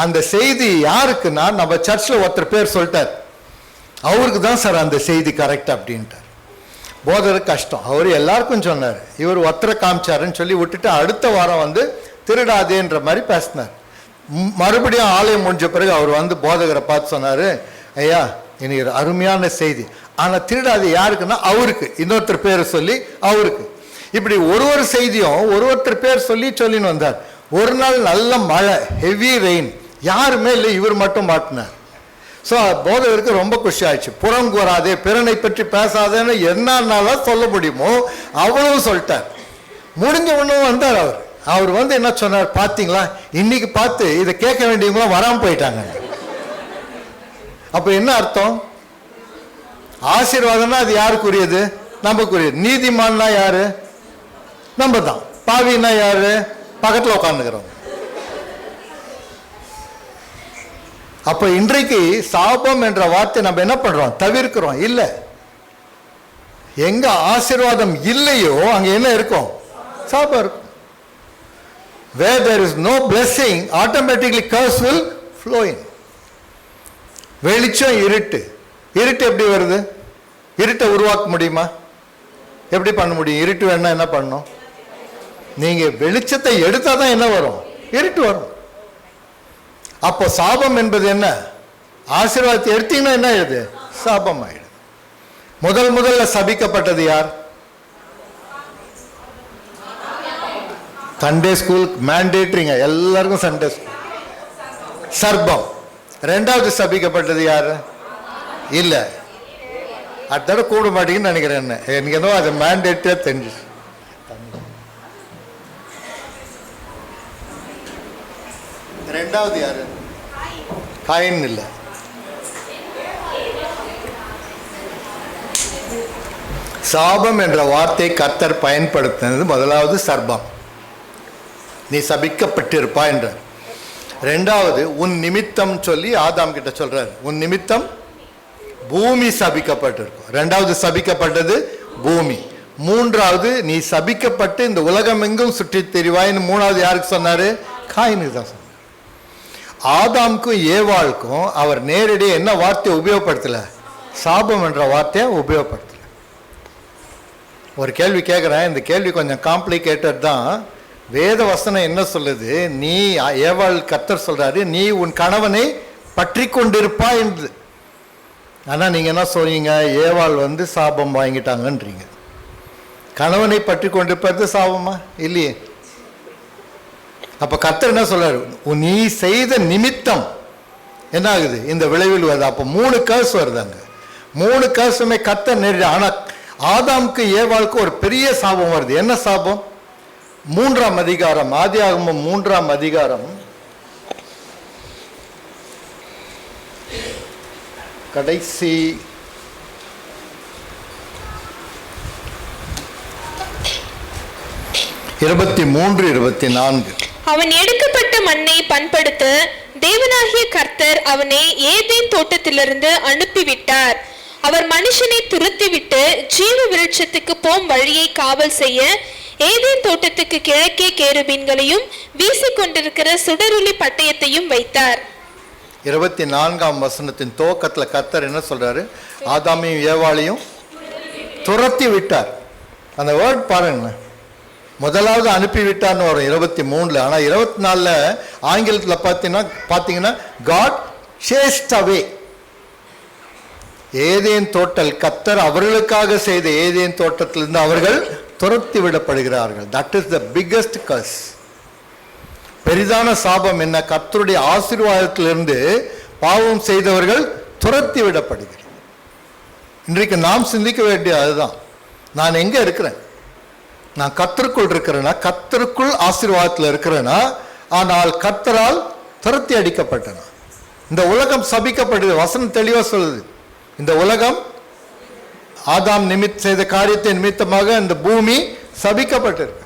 அந்த செய்தி யாருக்குன்னா, நம்ம சர்ச்சில் ஒருத்தர் பேர் சொல்லிட்டார், அவருக்கு தான் சார் அந்த செய்தி கரெக்ட் அப்படின்ட்டார். போதகருக்கு கஷ்டம், அவர் எல்லாருக்கும் சொன்னார், இவர் ஒருத்தரை காமிச்சாருன்னு சொல்லி விட்டுட்டு அடுத்த வாரம் வந்து திருடாதேன்ற மாதிரி பேசினார். மறுபடியும் ஆலயம் முடிஞ்ச பிறகு அவர் வந்து போதகரை பார்த்து சொன்னார், ஐயா எனக்கு அருமையான செய்தி, ஆனால் திருடாது யாருக்குன்னா அவருக்கு, இன்னொருத்தர் பேரை சொல்லி அவருக்கு. இப்படி ஒரு செய்தியும் ஒருத்தர் பேர் சொல்லின்னு வந்தார். ஒரு நாள் நல்ல மழை, ஹெவி ரெயின், யாருமே இல்லை, இவர் மட்டும் மாட்டினார். ஸோ போதகருக்கு ரொம்ப குஷி ஆயிடுச்சு. புறம் கூறாதே, பிறனை பற்றி பேசாதேன்னு என்னன்னாலும் சொல்ல முடியுமோ அவ்வளவு சொல்லிட்டார். முடிஞ்ச ஒன்றும் வந்தார் அவர் வந்து என்ன சொன்னார், பார்த்தீங்களா இன்னைக்கு பார்த்து இதை கேட்க வேண்டியவங்களாம் வராமல் போயிட்டாங்க. அப்போ என்ன அர்த்தம்? ஆசீர்வாதம்னா அது யாருக்குரியது? நமக்குரியது. நீதிமான்னா யாரு? நம்ம தான். பாவின்னா யாரு? பக்கத்தில் உட்காந்துக்கிறோம். அப்ப இன்றைக்கு சாபம் என்ற வார்த்தை நம்ம என்ன பண்றோம்? தவிர்க்கிறோம். இல்ல, எங்க ஆசீர்வாதம் இல்லையோ அங்க என்ன இருக்கும்? சாபம் இருக்கும். Where there is no blessing, automatically curse will flow in. வெளிச்சம், இருட்டு. இருட்டு எப்படி வருது? இருட்டை உருவாக்க முடியுமா? எப்படி பண்ண முடியும்? இருட்டு வேணா என்ன பண்ணணும்? நீங்க வெளிச்சத்தை எடுத்தாதான் என்ன வரும்? இருட்டு வரும். அப்போ சாபம் என்பது என்ன? ஆசீர்வாதத்தை எடுத்தீங்கன்னா என்ன ஆயிடுது? சாபம் ஆயிடுது. முதல்ல சபிக்கப்பட்டது யார்? சண்டே ஸ்கூல் மேண்டேட்டரிங்க, எல்லாருக்கும் சண்டே ஸ்கூல். சர்பம். ரெண்டாவது சபிக்கப்பட்டது யாரு? இல்ல, அடுத்த கூட மாட்டீங்கன்னு நினைக்கிறேன். எனக்கு ஏதோ அது மேண்டேட்டரியா தெரிஞ்சு. ரெண்டாவது யாரு? காயின். இல்ல, சாபம் என்ற வார்த்தை கர்த்தர் பயன்படுத்தினது முதலாவது சர்பம், நீ சபிக்கப்பட்டிருப்பா என்றார். ரெண்டாவது உன் நிமித்தம் சொல்லி ஆதாம் கிட்ட சொல்றாரு, உன் நிமித்தம் பூமி சபிக்கப்பட்டிருக்கும். ரெண்டாவது சபிக்கப்பட்டது பூமி. மூன்றாவது நீ சபிக்கப்பட்டு இந்த உலகம் எங்கும் சுற்றி தெரிவாயின்னு மூணாவது யாருக்கு சொன்னாரு? காயினுக்கு தான் சொன்னார். ஆதாமுக்கும் ஏவாளுக்கும் அவர் நேரடியாக என்ன வார்த்தையை உபயோகப்படுத்தல? சாபம் என்ற வார்த்தையை உபயோகப்படுத்தல. ஒரு கேள்வி கேட்குறேன், இந்த கேள்வி கொஞ்சம் காம்ப்ளிகேட்டட் தான். வேத வசனம் என்ன சொல்லுது? நீ ஏவாள் கர்த்தர் சொல்றாரு, நீ உன் கணவனை பற்றி கொண்டிருப்பா என்று. ஆனால் நீங்கள் என்ன சொல்றீங்க? ஏவாள் வந்து சாபம் வாங்கிட்டாங்கன்றீங்க. கணவனை பற்றி கொண்டிருப்பது சாபமா? இல்லையே. அப்போ கர்த்தர் என்ன சொல்றாரு? நீ செய்த நிமித்தம் என்ன ஆகுது? இந்த விளைவில் வருது. அப்போ 3 கர்ஸ் வருதாங்க. 3 கர்ஸுமே கர்த்தர் நேரடி. ஆனால் ஆதாமுக்கு ஏவாளுக்கு ஒரு பெரிய சாபம் வருது. என்ன சாபம்? 3ஆம் அதிகாரம், ஆதியாகமம் 3ஆம் அதிகாரம் கடைசி 23, 24.
அவன் எடுக்கப்பட்ட மண்ணை பண்படுத்த தேவனாகிய கர்த்தர் அவனை ஏதேன் தோட்டத்திலிருந்து அனுப்பிவிட்டார். அவர் மனுஷனை துரத்திவிட்டு ஜீவ விருட்சத்துக்கு போம் வழியை காவல் செய்ய ஏதேன் தோட்டத்துக்கு கிழக்கே கேருபீன்களையும் வீசிக்கொண்டிருக்கிற சுடரொளி பட்டயத்தையும் வைத்தார்.
24ஆம் வசனத்தின் துவக்கத்தில் கர்த்தர் என்ன சொல்றாரு? ஆதாமையும் ஏவாளையும் துரத்தி விட்டார். அந்த வேர்ட் பாருங்க, முதலாவது அனுப்பி விட்டார்னு வரும் 23. ஆனால் 24 ஆங்கிலத்தில் பார்த்தீங்கன்னா காட் சேஸ்ட் அவே. ஏதேன் தோட்டல் கர்த்தர் அவர்களுக்காக செய்த ஏதேன் தோட்டத்திலிருந்து அவர்கள் துரத்தி விடப்படுகிறார்கள். That is the biggest curse. பெரிதான சாபம் என்ன? கர்த்தருடைய ஆசீர்வாதத்திலிருந்து பாவம் செய்தவர்கள் துரத்தி விடப்படுகிறார். இன்றைக்கு நாம் சிந்திக்க வேண்டிய அதுதான். நான் எங்க இருக்கிறேன்? நான் கர்த்தருக்குள் இருக்கிறேனா? கர்த்தருக்குள் ஆசீர்வாதத்தில் இருக்கிறேனா? ஆனால் கர்த்தரால் துரத்தி அடிக்கப்பட்டனா? இந்த உலகம் சபிக்கப்பட்டது. வசனம் தெளிவா சொல்லுது. இந்த உலகம் ஆதாம் செய்த காரியத்தை நிமித்தமாக இந்த பூமி சபிக்கப்பட்டிருக்கிறது.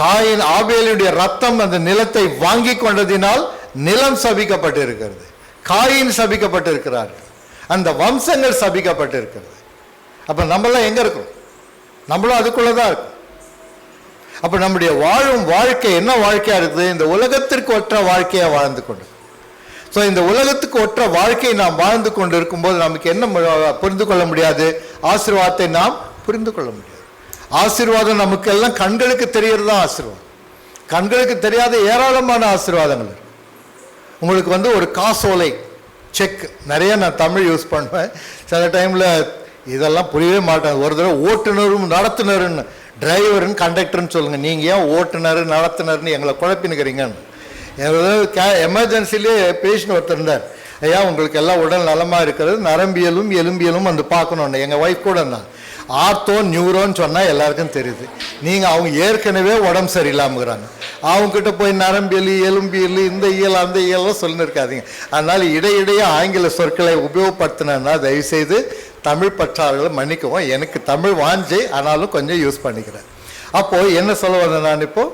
காயின் ஆபேலுடைய ரத்தம் அந்த நிலத்தை வாங்கி கொண்டதினால் நிலம் சபிக்கப்பட்டிருக்கிறது. காயின் சபிக்கப்பட்டிருக்கிறார்கள். அந்த வம்சங்கள் சபிக்கப்பட்டிருக்கிறது. அப்ப நம்மளாம் எங்க இருக்கிறோம்? நம்மளும் அதுக்குள்ளதான் இருக்கும். அப்ப நம்முடைய வாழும் வாழ்க்கை என்ன வாழ்க்கையா இருக்குது? இந்த உலகத்திற்கு ஒற்ற வாழ்க்கையா வாழ்ந்து கொண்டு. ஸோ இந்த உலகத்துக்கு ஒற்ற வாழ்க்கையை நாம் வாழ்ந்து கொண்டு இருக்கும்போது நமக்கு என்ன புரிந்து கொள்ள முடியாது? ஆசீர்வாதத்தை நாம் புரிந்து கொள்ள முடியாது. ஆசீர்வாதம் நமக்கு எல்லாம் கண்களுக்கு தெரியறது தான் ஆசீர்வாதம். கண்களுக்கு தெரியாத ஏராளமான ஆசீர்வாதங்கள் இருக்கு. உங்களுக்கு ஒரு காசோலை செக் நிறைய நான் தமிழ் யூஸ் பண்ணுவேன். சில டைமில் இதெல்லாம் புரியவே மாட்டேன். ஒரு தடவை ஓட்டுநரும் நடத்துனருன்னு, டிரைவருன்னு கண்டக்டர்னு சொல்லுங்கள். நீங்கள் ஏன் ஓட்டுநர் நடத்துனர்னு எங்களை குழப்பினுக்கிறீங்கன்னு. எமர்ஜென்சிலே பேஷண்ட் ஒருத்தர் இருந்தார். ஐயா உங்களுக்கு எல்லாம் உடல் நலமாக இருக்கிறது, நரம்பியலும் எலும்பியலும் வந்து பார்க்கணுன்னு. எங்கள் ஒய்ஃப் கூட இருந்தாங்க. ஆர்த்தோ நியூரோன்னு சொன்னால் எல்லாருக்கும் தெரியுது. நீங்கள் அவங்க ஏற்கனவே உடம்பு சரியில்லாமக்கிறாங்க. அவங்ககிட்ட போய் நரம்பியல் எலும்பியல் இந்த இயல் அந்த இயலாம் சொல்லின்னு இருக்காதீங்க. அதனால் இடையிடையே ஆங்கில சொற்களை உபயோகப்படுத்தினா தயவுசெய்து தமிழ் பற்றாளர்களை மன்னிக்கவும். எனக்கு தமிழ் வாஞ்சை, ஆனாலும் கொஞ்சம் யூஸ் பண்ணிக்கிறேன். அப்போது என்ன சொல்ல வந்தேன் நான்? இப்போ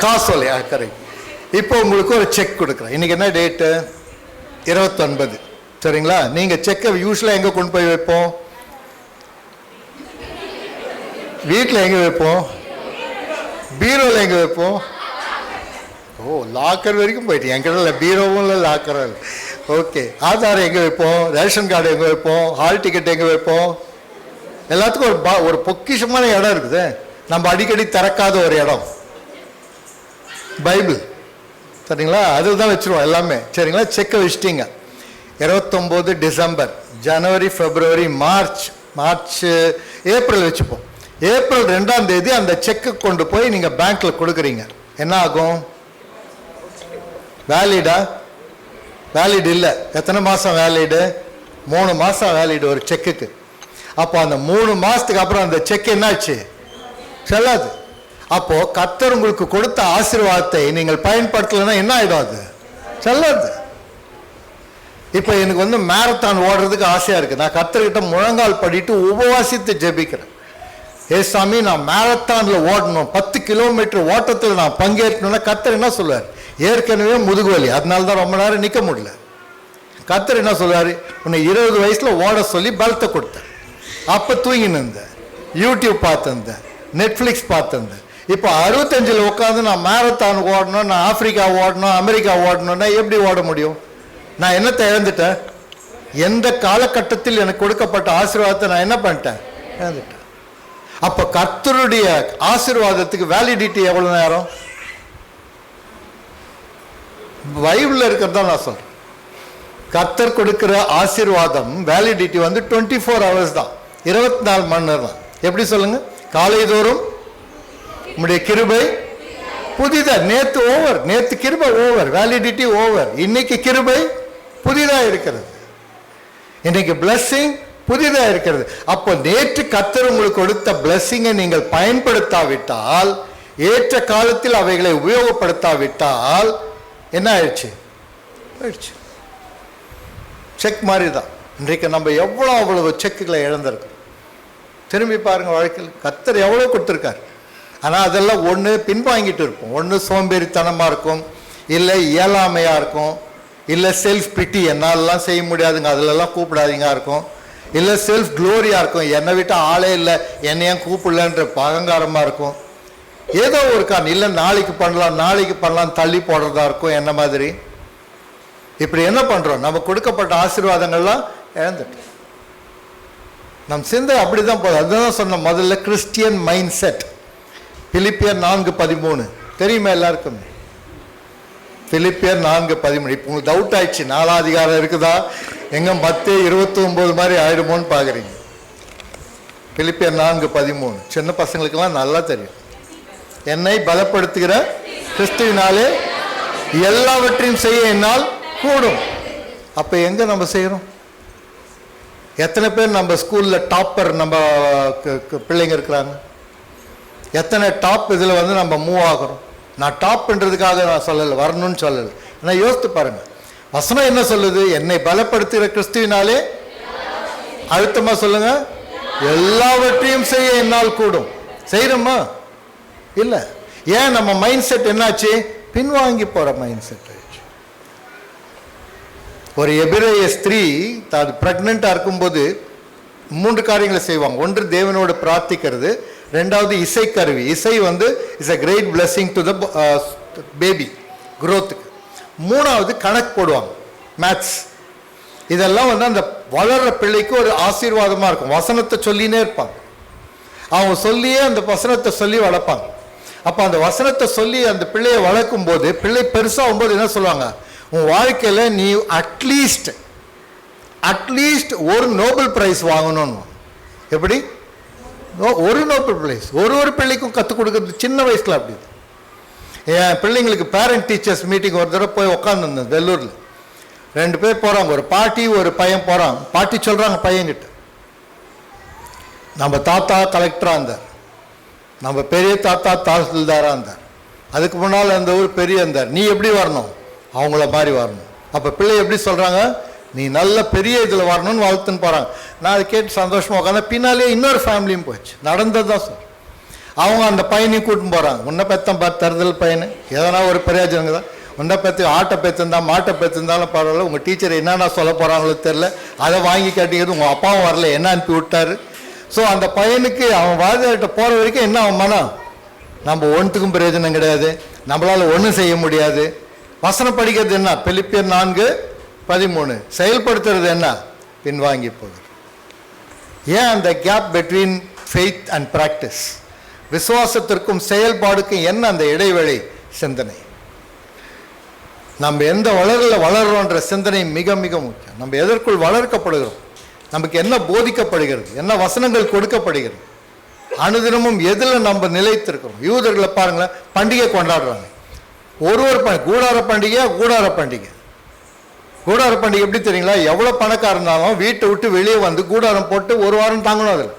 காசோலை கரெக்ட். இப்போ உங்களுக்கு ஒரு செக் கொடுக்குறேன். இன்னைக்கு என்ன டேட்டு? 29. சரிங்களா? நீங்க செக்கை யூஸ்வலா எங்க கொண்டு போய் வைப்போம்? வீட்டில் எங்க வைப்போம்? பீரோவில் எங்க வைப்போம்? ஓ, லாக்கர் வரைக்கும் போயிட்டு. என்கிட்ட இல்லை, பீரோவும் இல்லை, லாக்கரும் இல்லை. ஓகே. ஆதார் எங்க வைப்போம்? ரேஷன் கார்டு எங்க வைப்போம்? ஹால் டிக்கெட் எங்க வைப்போம்? எல்லாத்துக்கும் ஒரு பொக்கிஷமான இடம் இருக்குது. நம்ம அடிக்கடி திறக்காத ஒரு இடம் பைபிள். சரிங்களா? அதில் தான் வச்சுருவோம் எல்லாமே. சரிங்களா? செக்கை வச்சுட்டீங்க. 29 டிசம்பர், ஜனவரி, பிப்ரவரி, மார்ச், ஏப்ரல் வச்சுப்போம். ஏப்ரல் 2ஆம் தேதி அந்த செக்கை கொண்டு போய் நீங்கள் பேங்க்ல கொடுக்குறீங்க. என்ன ஆகும்? வேலிடா? வேலிட் இல்லை. எத்தனை மாதம் வேலிடு? 3 மாதம் வேலிடு ஒரு செக்குக்கு. அப்போ அந்த 3 மாதத்துக்கு அப்புறம் அந்த செக் என்னாச்சு? செல்லாது. அப்போ கர்த்தர் உங்களுக்கு கொடுத்த ஆசீர்வாதத்தை நீங்கள் பயன்படுத்தலைன்னா என்ன ஆயிடும்? அது செல்லாது. இப்போ எனக்கு மேரத்தான் ஓடுறதுக்கு ஆசையா இருக்கு. நான் கர்த்தர்கிட்ட முழங்கால் படிட்டு உபவாசித்து ஜெபிக்கிறேன். ஏசாமி, நான் மேரத்தான்ல ஓடணும், 10 கிலோமீட்டர் ஓட்டத்தில் நான் பங்கேற்கணும்னா கர்த்தர் என்ன சொல்லுவார்? ஏற்கனவே முதுகுவலி, அதனால தான் ரொம்ப நேரம் நிற்க முடியல. கர்த்தர் என்ன சொல்றாரு? உன்னை 20 வயசுல ஓட சொல்லி பலத்தை கொடுத்தேன். அப்போ தூங்கின்னு இருந்தேன், யூடியூப் பார்த்துருந்தேன், நெட்ஃப்ளிக்ஸ் பார்த்துருந்தேன். இப்போ 65 உட்காந்து நான் மேரத்தான் ஓடணும், நான் ஆப்பிரிக்கா ஓடணும், அமெரிக்கா ஓடணும்னா எப்படி ஓட முடியும்? நான் என்னத்தை இழந்துட்டேன்? எந்த காலகட்டத்தில் எனக்கு கொடுக்கப்பட்ட ஆசீர்வாதத்தை நான் என்ன பண்ணிட்டேன்? இழந்துட்டேன். அப்போ கர்த்தருடைய ஆசீர்வாதத்துக்கு வேலிடிட்டி எவ்வளவு நேரம்? பைபிள்ல இருக்கிறதா நான் சொல்றேன். கர்த்தர் கொடுக்கிற ஆசீர்வாதம் வேலிடிட்டி 24 hours தான், 24 மணி நேரம் தான். எப்படி சொல்லுங்க? காலை தோறும் உம்முடைய கிருபை புதிதா. நேத்து ஓவர், நேத்து கிருபை ஓவர், வேலிடிட்டி ஓவர். இன்னைக்கு கிருபை புதிதா இருக்கிறது, இன்னைக்கு பிளஸ்ஸிங் புதிதா இருக்கிறது. அப்போ நேற்று கர்த்தர் உங்களுக்கு கொடுத்த பிளஸ்ஸிங்கை நீங்கள் பயன்படுத்தாவிட்டால், ஏற்ற காலத்தில் அவைகளை உபயோகப்படுத்தாவிட்டால் என்ன ஆயிடுச்சு? போயிடுச்சு. செக் மாதிரி தான். இன்றைக்கு நம்ம அவ்வளவு செக்குகளை இழந்திருக்கோம். திரும்பி பாருங்க, வாழ்க்கையில் கர்த்தர் எவ்வளவு கொடுத்துருக்காரு. ஆனால் அதெல்லாம் ஒன்று பின்வாங்கிட்டு இருப்போம். ஒன்று சோம்பேறித்தனமாக இருக்கும், இல்லை இயலாமையாக இருக்கும், இல்லை செல்ஃப் பிட்டி, என்னாலலாம் செய்ய முடியாதுங்க அதிலெல்லாம் கூப்பிடாதீங்க இருக்கும், இல்லை செல்ஃப் க்ளோரியாக இருக்கும், என்னை விட்டு ஆளே இல்லை என்னையும் கூப்பிடலன்ற அகங்காரமாக இருக்கும். ஏதோ ஒரு காரணம், இல்லை நாளைக்கு பண்ணலாம் தள்ளி போடுறதா இருக்கும். என்ன மாதிரி இப்படி என்ன பண்ணுறோம், நம்ம கொடுக்கப்பட்ட ஆசீர்வாதங்கள்லாம் இழந்துட்டோம். நம் சிந்தை அப்படி தான் போகுது. அதுதான் சொன்ன முதல்ல கிறிஸ்டியன் மைண்ட் செட். பிலிப்பியர் 4:13 தெரியுமா எல்லாருக்குமே? பிலிப்பியர் 4:13. இப்போ உங்களுக்கு டவுட் ஆயிடுச்சு, 4ஆம் அதிகாரம் இருக்குதா எங்க மத்தேயு 29 மாதிரி ஆயிடுமோன்னு பார்க்குறீங்க. பிலிப்பியர் 4:13 சின்ன பசங்களுக்கெல்லாம் நல்லா தெரியும். என்னை பலப்படுத்துகிற கிறிஸ்துவினாலே எல்லாவற்றையும் செய்ய என்னால் கூடும். அப்போ எங்க நம்ம செய்கிறோம்? எத்தனை பேர் நம்ம ஸ்கூலில் டாப்பர் நம்ம பிள்ளைங்க இருக்கிறாங்க? எத்தனை டாப் இதில் நம்ம மூவ் ஆகிறோம்? நான் டாப்ன்றதுக்காக நான் சொல்லலை, வரணும்னு சொல்லலை. ஆனால் யோசித்து பாருங்க, வசனம் என்ன சொல்லுது? என்னை பலப்படுத்துகிற கிறிஸ்துவினாலே, அழுத்தமாக சொல்லுங்க, எல்லாவற்றையும் செய்ய என்னால் கூடும். செய்யறோமா? இல்லை. ஏன்? நம்ம மைண்ட் செட் என்னாச்சு? பின்வாங்கி போகிற மைண்ட் செட் ஆயிடுச்சு. ஒரு எபிரேய ஸ்திரீ தான் பிரெக்னெண்ட்டாக இருக்கும்போது 3 காரியங்களை செய்வாங்க. ஒன்று தேவனோடு பிரார்த்திக்கிறது, ரெண்டாவது இசைக்கருவி. இசை is a great blessing to the baby growthக்கு. மூணாவது கணக்கு போடுவாங்க, மேத்ஸ். இதெல்லாம் அந்த வளர்ற பிள்ளைக்கு ஒரு ஆசீர்வாதமாக இருக்கும். வசனத்தை சொல்லினே இருப்பாங்க, அவங்க சொல்லியே அந்த வசனத்தை சொல்லி வளர்ப்பாங்க. அப்போ அந்த வசனத்தை சொல்லி அந்த பிள்ளையை வளர்க்கும் போது பிள்ளை பெருசாகும்போது என்ன சொல்லுவாங்க? உன் வாழ்க்கையில் நீ அட்லீஸ்ட் ஒரு நோபல் பிரைஸ் வாங்கணும்னு. எப்படி? ஒரு நோபல் பிரைஸ் ஒரு பிள்ளைக்கும் கற்றுக் கொடுக்குறது சின்ன வயசில். அப்படி என் பிள்ளைங்களுக்கு பேரண்ட் டீச்சர்ஸ் மீட்டிங் ஒரு தடவை போய் உட்காந்துருந்தேன் வெள்ளூரில். 2 பேர் போகிறாங்க, ஒரு பாட்டி ஒரு பையன் போகிறாங்க. பாட்டி சொல்கிறாங்க பையன்கிட்ட, நம்ம தாத்தா கலெக்டராக இருந்தார், நம்ம பெரிய தாத்தா தாசில்தாராக இருந்தார், அதுக்கு முன்னால் அந்த ஊர் பெரிய இருந்தார், நீ எப்படி வரணும்? அவங்கள மாதிரி வரணும். அப்போ பிள்ளை எப்படி சொல்கிறாங்க? நீ நல்ல பெரிய இதில் வரணும்னு வாழ்த்துன்னு போகிறாங்க. நான் அதை கேட்டு சந்தோஷமாக உட்காந்து. பின்னாலே இன்னொரு ஃபேமிலியும் போச்சு. நடந்தது தான் சார். அவங்க அந்த பையனையும் கூட்டின்னு போகிறாங்க. உன்னை பெத்தம் தருதல் பையனு எதனா ஒரு பிரயோஜனங்க தான். உன்னை பெற்று ஆட்டை பெற்றிருந்தா மாட்டை பெற்றிருந்தாலும் பரவாயில்ல, உங்கள் டீச்சர் என்னென்ன சொல்ல போகிறாங்களோ தெரில, அதை வாங்கி கட்டிக்கிறது. உங்கள் அப்பாவும் வரல, என்ன அனுப்பி விட்டாரு. ஸோ அந்த பையனுக்கு அவன் வாழ்கிட்ட போகிற வரைக்கும் என்ன அவன் மனம்? நம்ம ஒன்றுத்துக்கும் பிரயோஜனம் கிடையாது, நம்மளால் ஒன்றும் செய்ய முடியாது. வசனம் படிக்கிறது என்ன? பிலிப்பியர் 4:13. செயல்படுத்துறது என்ன? பின்வாங்கி போகுது. ஏன் அந்த gap between faith and practice? விசுவாசத்திற்கும் செயல்பாடுக்கும் என்ன அந்த இடைவெளி? சிந்தனை. நம்ம எந்த வளர்றோன்ற சிந்தனை மிக மிக முக்கியம். நம்ம எதற்குள் வளர்க்கப்படுகிறோம், நமக்கு என்ன போதிக்கப்படுகிறது, என்ன வசனங்கள் கொடுக்கப்படுகிறது, அனுதினமும் எதில் நம்ம நிலைத்திருக்கிறோம். யூதர்களை பாருங்களேன், பண்டிகை கொண்டாடுறாங்க. ஒரு கூடார பண்டிகை எப்படி தெரியுங்களா? எவ்வளோ பணக்கார இருந்தாலும் வீட்டை விட்டு வெளியே வந்து கூடாரம் போட்டு ஒரு வாரம் தாங்கணும். அதில்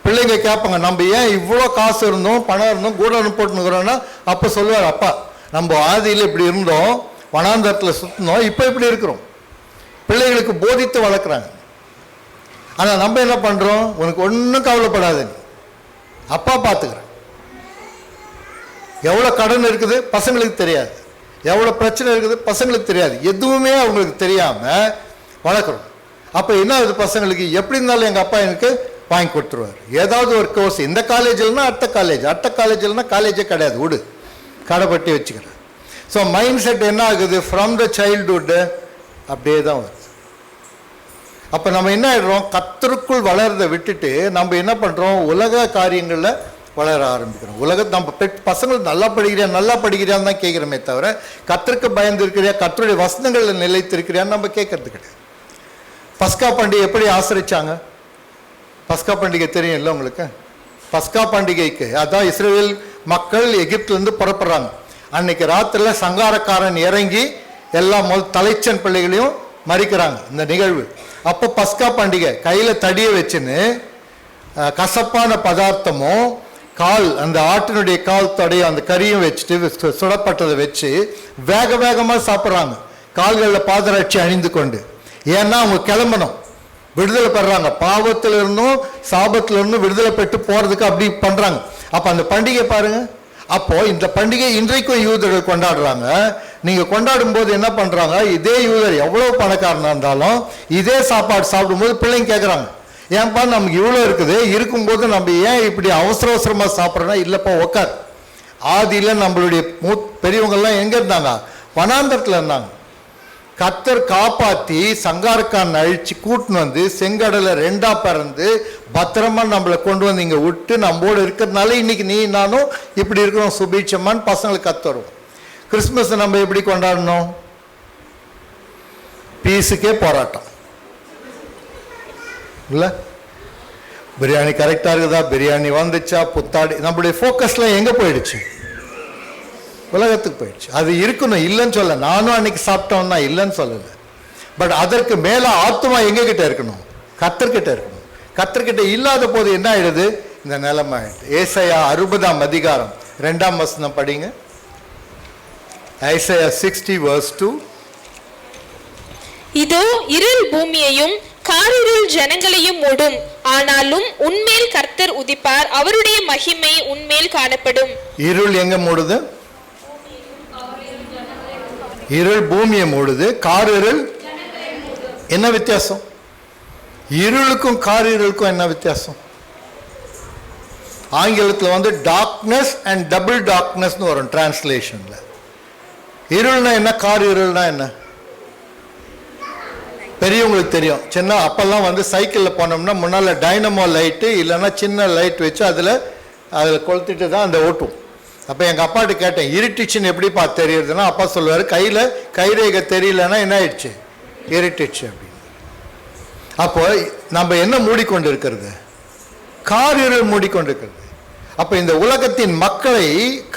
பிள்ளைங்க கேட்பாங்க, நம்ம ஏன் இவ்வளோ காசு இருந்தோம் பணம் இருந்தோம் கூடாரம் போட்டுனுக்குறோன்னா, அப்போ சொல்லுவார், அப்பா நம்ம ஆதியில் இப்படி இருந்தோம், வனாந்தரத்தில் சுற்றினோம், இப்போ இப்படி இருக்கிறோம். பிள்ளைகளுக்கு போதித்து வளர்க்குறாங்க. ஆனால் நம்ம என்ன பண்ணுறோம்? உனக்கு ஒன்றும் கவலைப்படாது, அப்பா பார்த்துக்கிறேன். எவ்வளோ கடன் இருக்குது பசங்களுக்கு தெரியாது, எவ்வளோ பிரச்சனை இருக்குது பசங்களுக்கு தெரியாது, எதுவுமே அவங்களுக்கு தெரியாமல் வளர்க்குறோம். அப்போ என்ன ஆகுது? பசங்களுக்கு எப்படி இருந்தாலும் எங்கள் அப்பா எனக்கு வாங்கி கொடுத்துருவார். ஏதாவது ஒரு கோர்ஸ், இந்த காலேஜில்னா அடுத்த காலேஜில்னா காலேஜே கிடையாது, விடு, கடைப்பட்டி வச்சுக்கிறேன். ஸோ மைண்ட் செட் என்ன ஆகுது? ஃப்ரம் த சைல்டுஹுட்டு அப்படியே தான் வருது. அப்போ நம்ம என்ன ஆகிடுறோம்? கர்த்தருக்குள் வளர்றதை விட்டுட்டு நம்ம என்ன பண்ணுறோம்? உலக காரியங்களில் வளர ஆரம்பிக்கிறோம். நம்ம பசங்களுக்கு நல்லா படிக்கிறியான்னு தான் கேட்குறோமே தவிர, கர்த்தருக்கு பயந்து இருக்கிறியா, கர்த்தருடைய வசனங்களில் நிலைத்திருக்கிறியான்னு நம்ம கேட்கறது கிடையாது. பஸ்கா பண்டிகை எப்படி ஆசரிச்சாங்க? பஸ்கா பண்டிகை தெரியும் இல்லை உங்களுக்கு? பஸ்கா பண்டிகைக்கு அதான் இஸ்ரேல் மக்கள் எகிப்திலேருந்து புறப்படுறாங்க. அன்னைக்கு ராத்திரியில் சங்காரக்காரன் இறங்கி எல்லா தலைச்சன் பிள்ளைகளையும் மறிக்கிறாங்க. இந்த நிகழ்வு அப்போ பஸ்கா பண்டிகை. கையில் தடியை வச்சுன்னு கசப்பான பதார்த்தமும் அந்த ஆட்டினுடைய கால் தடையும் அந்த கறியும் வச்சுட்டு சுடப்பட்டதை வச்சு வேகமாக சாப்பிட்றாங்க, கால்களில் பாதரட்சி அணிந்து கொண்டு. ஏன்னா அவங்க கிளம்பணும், விடுதலை பெறாங்க. பாவத்துல இருந்தும் சாபத்துல இருந்தும் விடுதலை பெற்று போறதுக்கு அப்படி பண்றாங்க. அப்ப அந்த பண்டிகை பாருங்க. அப்போ இந்த பண்டிகை இன்றைக்கும் யூதர்கள் கொண்டாடுறாங்க. நீங்க கொண்டாடும் போது என்ன பண்றாங்க, இதே யூதர் எவ்வளவு பணக்காரனா இருந்தாலும் இதே சாப்பாடு சாப்பிடும்போது பிள்ளைங்க கேட்கறாங்க, ஏன்பா நமக்கு இவ்வளோ இருக்குது, இருக்கும்போது நம்ம ஏன் இப்படி அவசர அவசரமா சாப்பிட்றோன்னா, இல்லப்பா உக்கார். ஆதியில நம்மளுடைய பெரியவங்கெல்லாம் எங்க இருந்தாங்க, வனாந்தரத்தில் இருந்தாங்க. கர்த்தர் காப்பாத்தி சங்காரக்காரன் அழிச்சு கூட்டின்னு வந்து செங்கடலை 2ஆ பிறந்து பத்திரமா நம்மளை கொண்டு வந்து இங்க விட்டு நம்மோடு இருக்கிறதுனால இன்னைக்கு நீ நானும் இப்படி இருக்கிறோம் சுபீட்சமான்னு பசங்களுக்கு கத்துறோம். கிறிஸ்துமஸ் நம்ம எப்படி கொண்டாடணும், பீஸுக்கே போராட்டம் இல்ல. பிரியாணி கரெக்டா இருக்குதா, பிரியாணி வந்துச்சா, புத்தாடி, நம்மளுடைய ஃபோக்கஸ்ல எங்க போயிடுச்சு, உலகத்துக்கு போயிடுச்சு. அது இருக்கணும், இல்லைன்னு சொல்ல, நானும் அன்னைக்கு சாப்பிட்டோம்னா இல்லைன்னு சொல்லல. பட் அதற்கு மேல ஆத்மா எங்க கிட்ட இருக்கணும், கர்த்தர்கிட்ட இருக்கணும். கர்த்தர்கிட்ட இல்லாத போது என்ன ஆயிடுது, இந்த நிலைமை ஆயிடுது. ஏசாயா 60ஆம் அதிகாரம் 2ஆம் வசனம் படிங்க. ஏசாயா 60:2.
இதோ இருள் பூமியையும் காரிருள் ஜனங்களையும் மூடும், ஆனாலும் உன்மேல் கர்த்தர் உதிப்பார், அவருடைய மகிமை உன்மேல் காணப்படும்.
இருள் எங்க மூடுது, இருள் பூமியை மூடுது, காரிருள். என்ன வித்தியாசம், இருளுக்கும் காரிருளுக்கும் என்ன வித்தியாசம்? ஆங்கிலத்தில் வந்து டார்க்னஸ் அண்ட் டபுள் டார்க்னஸ்னு வரும் டிரான்ஸ்லேஷன்ல. இருள்னா என்ன, காரிருள்னா என்ன? பெரியவங்களுக்கு தெரியும். சின்ன அப்பெல்லாம் வந்து சைக்கிளில் போனோம்னா முன்னால் டைனமோ லைட்டு இல்லைன்னா சின்ன லைட் வச்சு அதில் கொளுத்திட்டு தான் அந்த ஓட்டும். அப்போ எங்கள் அப்பாட்ட கேட்டேன், இருட்டுச்சுன்னு எப்படிப்பா தெரியுதுன்னா, அப்பா சொல்லுவார், கையில் கைரேகை தெரியலன்னா என்ன ஆயிடுச்சு, இருட்டுச்சு அப்படின்னு. அப்போ நம்ம என்ன மூடிக்கொண்டு இருக்கிறது, காரிருள் மூடிக்கொண்டிருக்கிறது. அப்போ இந்த உலகத்தின் மக்களை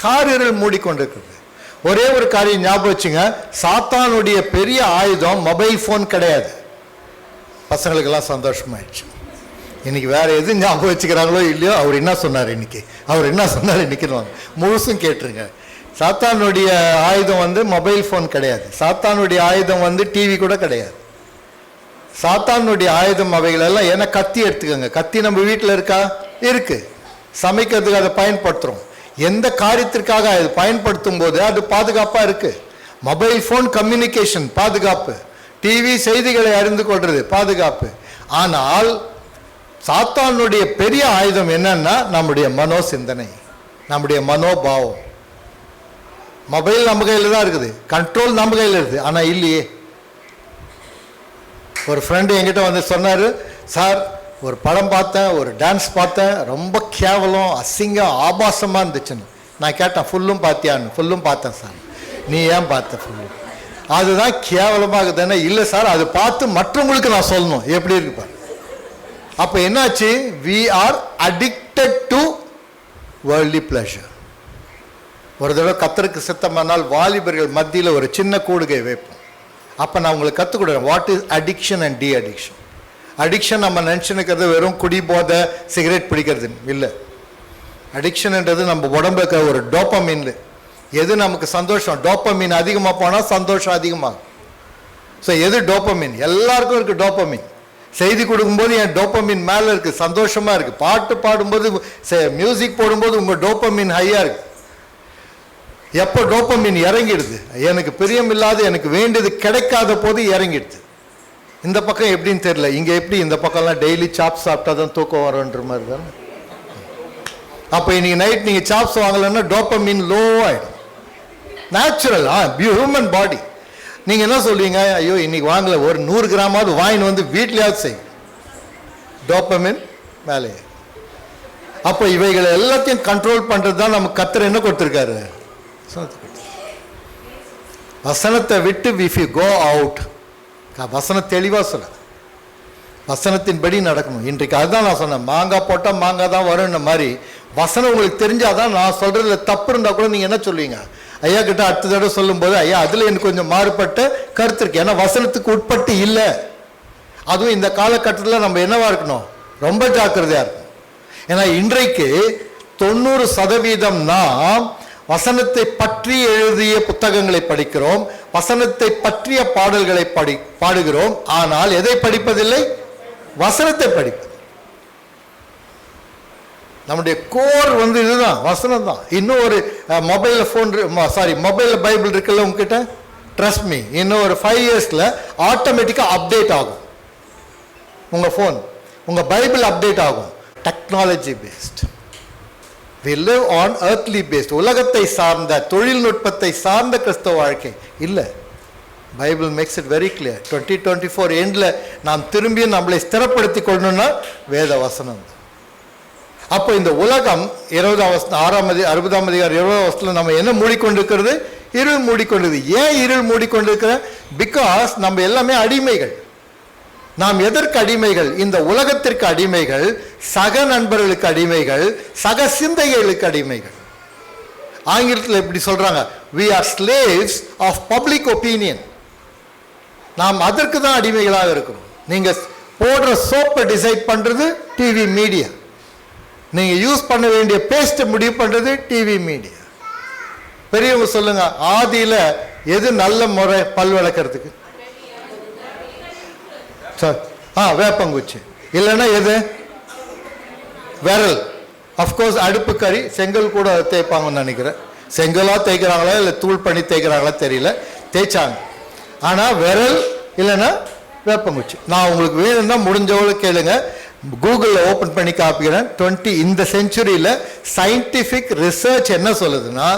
காரிருள் மூடிக்கொண்டிருக்கிறது. ஒரே ஒரு காரியம் ஞாபகம் வச்சுங்க, சாத்தானுடைய பெரிய ஆயுதம் மொபைல் ஃபோன் கிடையாது. பசங்களுக்கெல்லாம் சந்தோஷமாயிடுச்சு. இன்னைக்கு வேற எது ஞாபகம் வச்சுக்கிறாங்களோ இல்லையோ, அவர் என்ன சொன்னார் இன்னைக்கு முழுசும் கேட்டுருங்க. சாத்தானுடைய ஆயுதம் வந்து மொபைல் ஃபோன் கிடையாது. சாத்தானுடைய ஆயுதம் வந்து டிவி கூட கிடையாது. சாத்தானுடைய ஆயுதம் அவைகள் எல்லாம். ஏன்னா கத்தி எடுத்துக்கோங்க, கத்தி நம்ம வீட்டில் இருக்கா, இருக்கு. சமைக்கிறதுக்கு அதை பயன்படுத்துகிறோம். எந்த காரியத்திற்காக அது பயன்படுத்தும் போது அது பாதுகாப்பாக இருக்கு. மொபைல் ஃபோன் கம்யூனிகேஷன் பாதுகாப்பு, டிவி செய்திகளை அறிந்து கொள்றது பாதுகாப்பு. ஆனால் சாத்தானுடைய பெரிய ஆயுதம் என்னன்னா நம்முடைய மனோ சிந்தனை, நம்முடைய மனோபாவம். மொபைல் நம்ம கையில் தான் இருக்குது, கண்ட்ரோல் நம்ம கையில் இருக்குது, ஆனால் இல்லையே. ஒரு ஃப்ரெண்டு என்கிட்ட வந்து சொன்னார், சார் ஒரு படம் பார்த்தேன், ஒரு டான்ஸ் பார்த்தேன், ரொம்ப கேவலம், அசிங்கம், ஆபாசமாக இருந்துச்சுன்னு. நான் கேட்டேன், ஃபுல்லும் பார்த்தியான்னு. ஃபுல்லும் பார்த்தேன் சார். நீ ஏன் பார்த்த ஃபுல்லும்? அதுதான் கேவலமாகுதுன்னா, இல்லை சார் அது பார்த்து மற்றவங்களுக்கு நான் சொல்லணும் எப்படி இருக்கு பாரு. அப்போ என்னாச்சு, we are addicted to worldly pleasure. ஒரு தடவை கர்த்தருக்கு சித்தமானால் வாலிபர்கள் மத்தியில் ஒரு சின்ன கூடுகை வைப்போம். அப்போ நான் உங்களுக்கு கற்றுக் கொடுக்குறேன், what is addiction and de addiction. Addiction நம்ம நினச்சினுக்கிறது வெறும் குடி போதை சிகரெட் பிடிக்கிறது இல்லை. அடிக்ஷன்ன்றது நம்ம உடம்புக்கு ஒரு டோப்பமீன். எது நமக்கு சந்தோஷம், டோப்பமீன் அதிகமாக போனால் சந்தோஷம் அதிகமாகும். ஸோ எது டோப்பமீன், எல்லாருக்கும் இருக்குது டோப்பமீன். செய்தி கொடுக்கும்போது என் டோப்பமீன் மேலே இருக்குது, சந்தோஷமாக இருக்குது. பாட்டு பாடும்போது மியூசிக் போடும்போது உங்கள் டோப்பமீன் ஹையாக இருக்குது. எப்போ டோப்பமீன் இறங்கிடுது, எனக்கு பிரியமில்லாத எனக்கு வேண்டியது கிடைக்காத போது இறங்கிடுது. இந்த பக்கம் எப்படின்னு தெரியல, இங்கே எப்படி இந்த பக்கம்லாம் டெய்லி சாப்ஸ் சாப்பிட்டா தான் தூக்கம் வரும்ன்ற மாதிரி தானே. அப்போ இன்னைக்கு நைட் நீங்கள் சாப்ஸ் வாங்கலைன்னா டோப்பமீன் லோ ஆகிடும். Natural human body. நீங்கள் என்ன சொல்லுவீங்க, ஐயோ இன்னைக்கு வாங்கலை, ஒரு 100 கிராமாவது வாங்கின்னு வந்து வீட்லையாவது செய்யும். டோப்பமீன் மேலே. அப்போ இவைகளை எல்லாத்தையும் கண்ட்ரோல் பண்ணுறது தான் நமக்கு கர்த்தர் என்ன கொடுத்துருக்காரு, வசனத்தை விட்டு if you go out. வசனம் தெளிவாக சொல்ல, வசனத்தின்படி நடக்கணும். இன்றைக்கு அதுதான் நான் சொன்னேன், மாங்காய் போட்டால் மாங்காய் தான் வரும்ன்ற மாதிரி வசனம் உங்களுக்கு தெரிஞ்சாதான். நான் சொல்றதுல தப்பு இருந்தால் கூட நீங்கள் என்ன சொல்லுவீங்க, ஐயா கிட்ட அடுத்த தடவை சொல்லும்போது, ஐயா அதில் எனக்கு கொஞ்சம் மாறுபட்ட கருத்து இருக்கு, ஏன்னா வசனத்துக்கு உட்பட்டு இல்லை. அதுவும் இந்த காலகட்டத்தில் நம்ம என்னவா இருக்கணும், ரொம்ப ஜாக்கிரதையாக இருக்கணும். ஏன்னா இன்றைக்கு 90% நாம் வசனத்தை பற்றி எழுதிய புத்தகங்களை படிக்கிறோம், வசனத்தை பற்றிய பாடல்களை பாடுகிறோம். ஆனால் எதை படிப்பதில்லை, வசனத்தை படிப்பது. நம்முடைய கோர் இதுதான், வசனம் தான். இன்னும் ஒரு மொபைல் பைபிள் இருக்குல்ல உங்ககிட்ட, ட்ரஸ்ட் மீ, இன்னும் ஒரு 5 இயர்ஸ்ல ஆட்டோமேட்டிக்கா அப்டேட் ஆகும். உங்க போன், உங்க பைபிள் அப்டேட் ஆகும். Technology paste. We live on earthly based. உலகத்தை சார்ந்த, தொழில்நுட்பத்தை சார்ந்த கிறிஸ்தவ வாழ்க்கை இல்லை. Bible makes it very clear. 2024 எண்ட்ல நாம் திரும்பியும் நம்மளை ஸ்திரப்படுத்தி கொள்ளணும்னா வேத வசனம். அப்போ இந்த உலகம் 60ஆம் அதிகாரம் 20ஆம் வசனத்துல நம்ம என்ன மூடிக்கொண்டிருக்கிறது? இருள் மூடிக்கொண்டிருது. ஏன் இருள் மூடிக்கொண்டிருக்கிற? பிகாஸ் நம்ம எல்லாமே அடிமைகள். நாம் எதற்கு அடிமைகள்? இந்த உலகத்திற்கு அடிமைகள், சக நண்பர்களுக்கு அடிமைகள், சக சிந்தைகளுக்கு அடிமைகள். ஆங்கிலத்தில் எப்படி சொல்றாங்க? we are slaves of public opinion. நாம் அதற்கு தான் அடிமைகளாக இருக்கிறோம். நீங்க போடுற சோப்பை டிசைட் பண்றது டிவி மீடியா. நீங்க யூஸ் பண்ண வேண்டிய பேஸ்ட் முடிவு பண்றது டிவி மீடியா. பெரியவங்க சொல்லுங்க, ஆதியில எது நல்ல முறை பல் வளர்க்கறதுக்கு? வேப்பங்குச்சி. இல்லைன்னா எது? விரல். அஃப்கோர்ஸ் அடுப்பு கறி, செங்கல் கூட தேய்ப்பாங்கன்னு நினைக்கிறேன். செங்கலா தேய்க்கிறாங்களா இல்லை தூள் பண்ணி தேய்க்கிறாங்களா தெரியல, தேய்ச்சாங்க. ஆனால் விரல் இல்லைன்னா வேப்பங்குச்சி. நான் உங்களுக்கு வேணும்னா முடிஞ்சவளவு கேளுங்க, கூகுளில் ஓப்பன் பண்ணி காப்பிக்கிறேன். இந்த செஞ்சுரியில் சயின்டிஃபிக் ரிசர்ச் என்ன சொல்லுதுன்னா,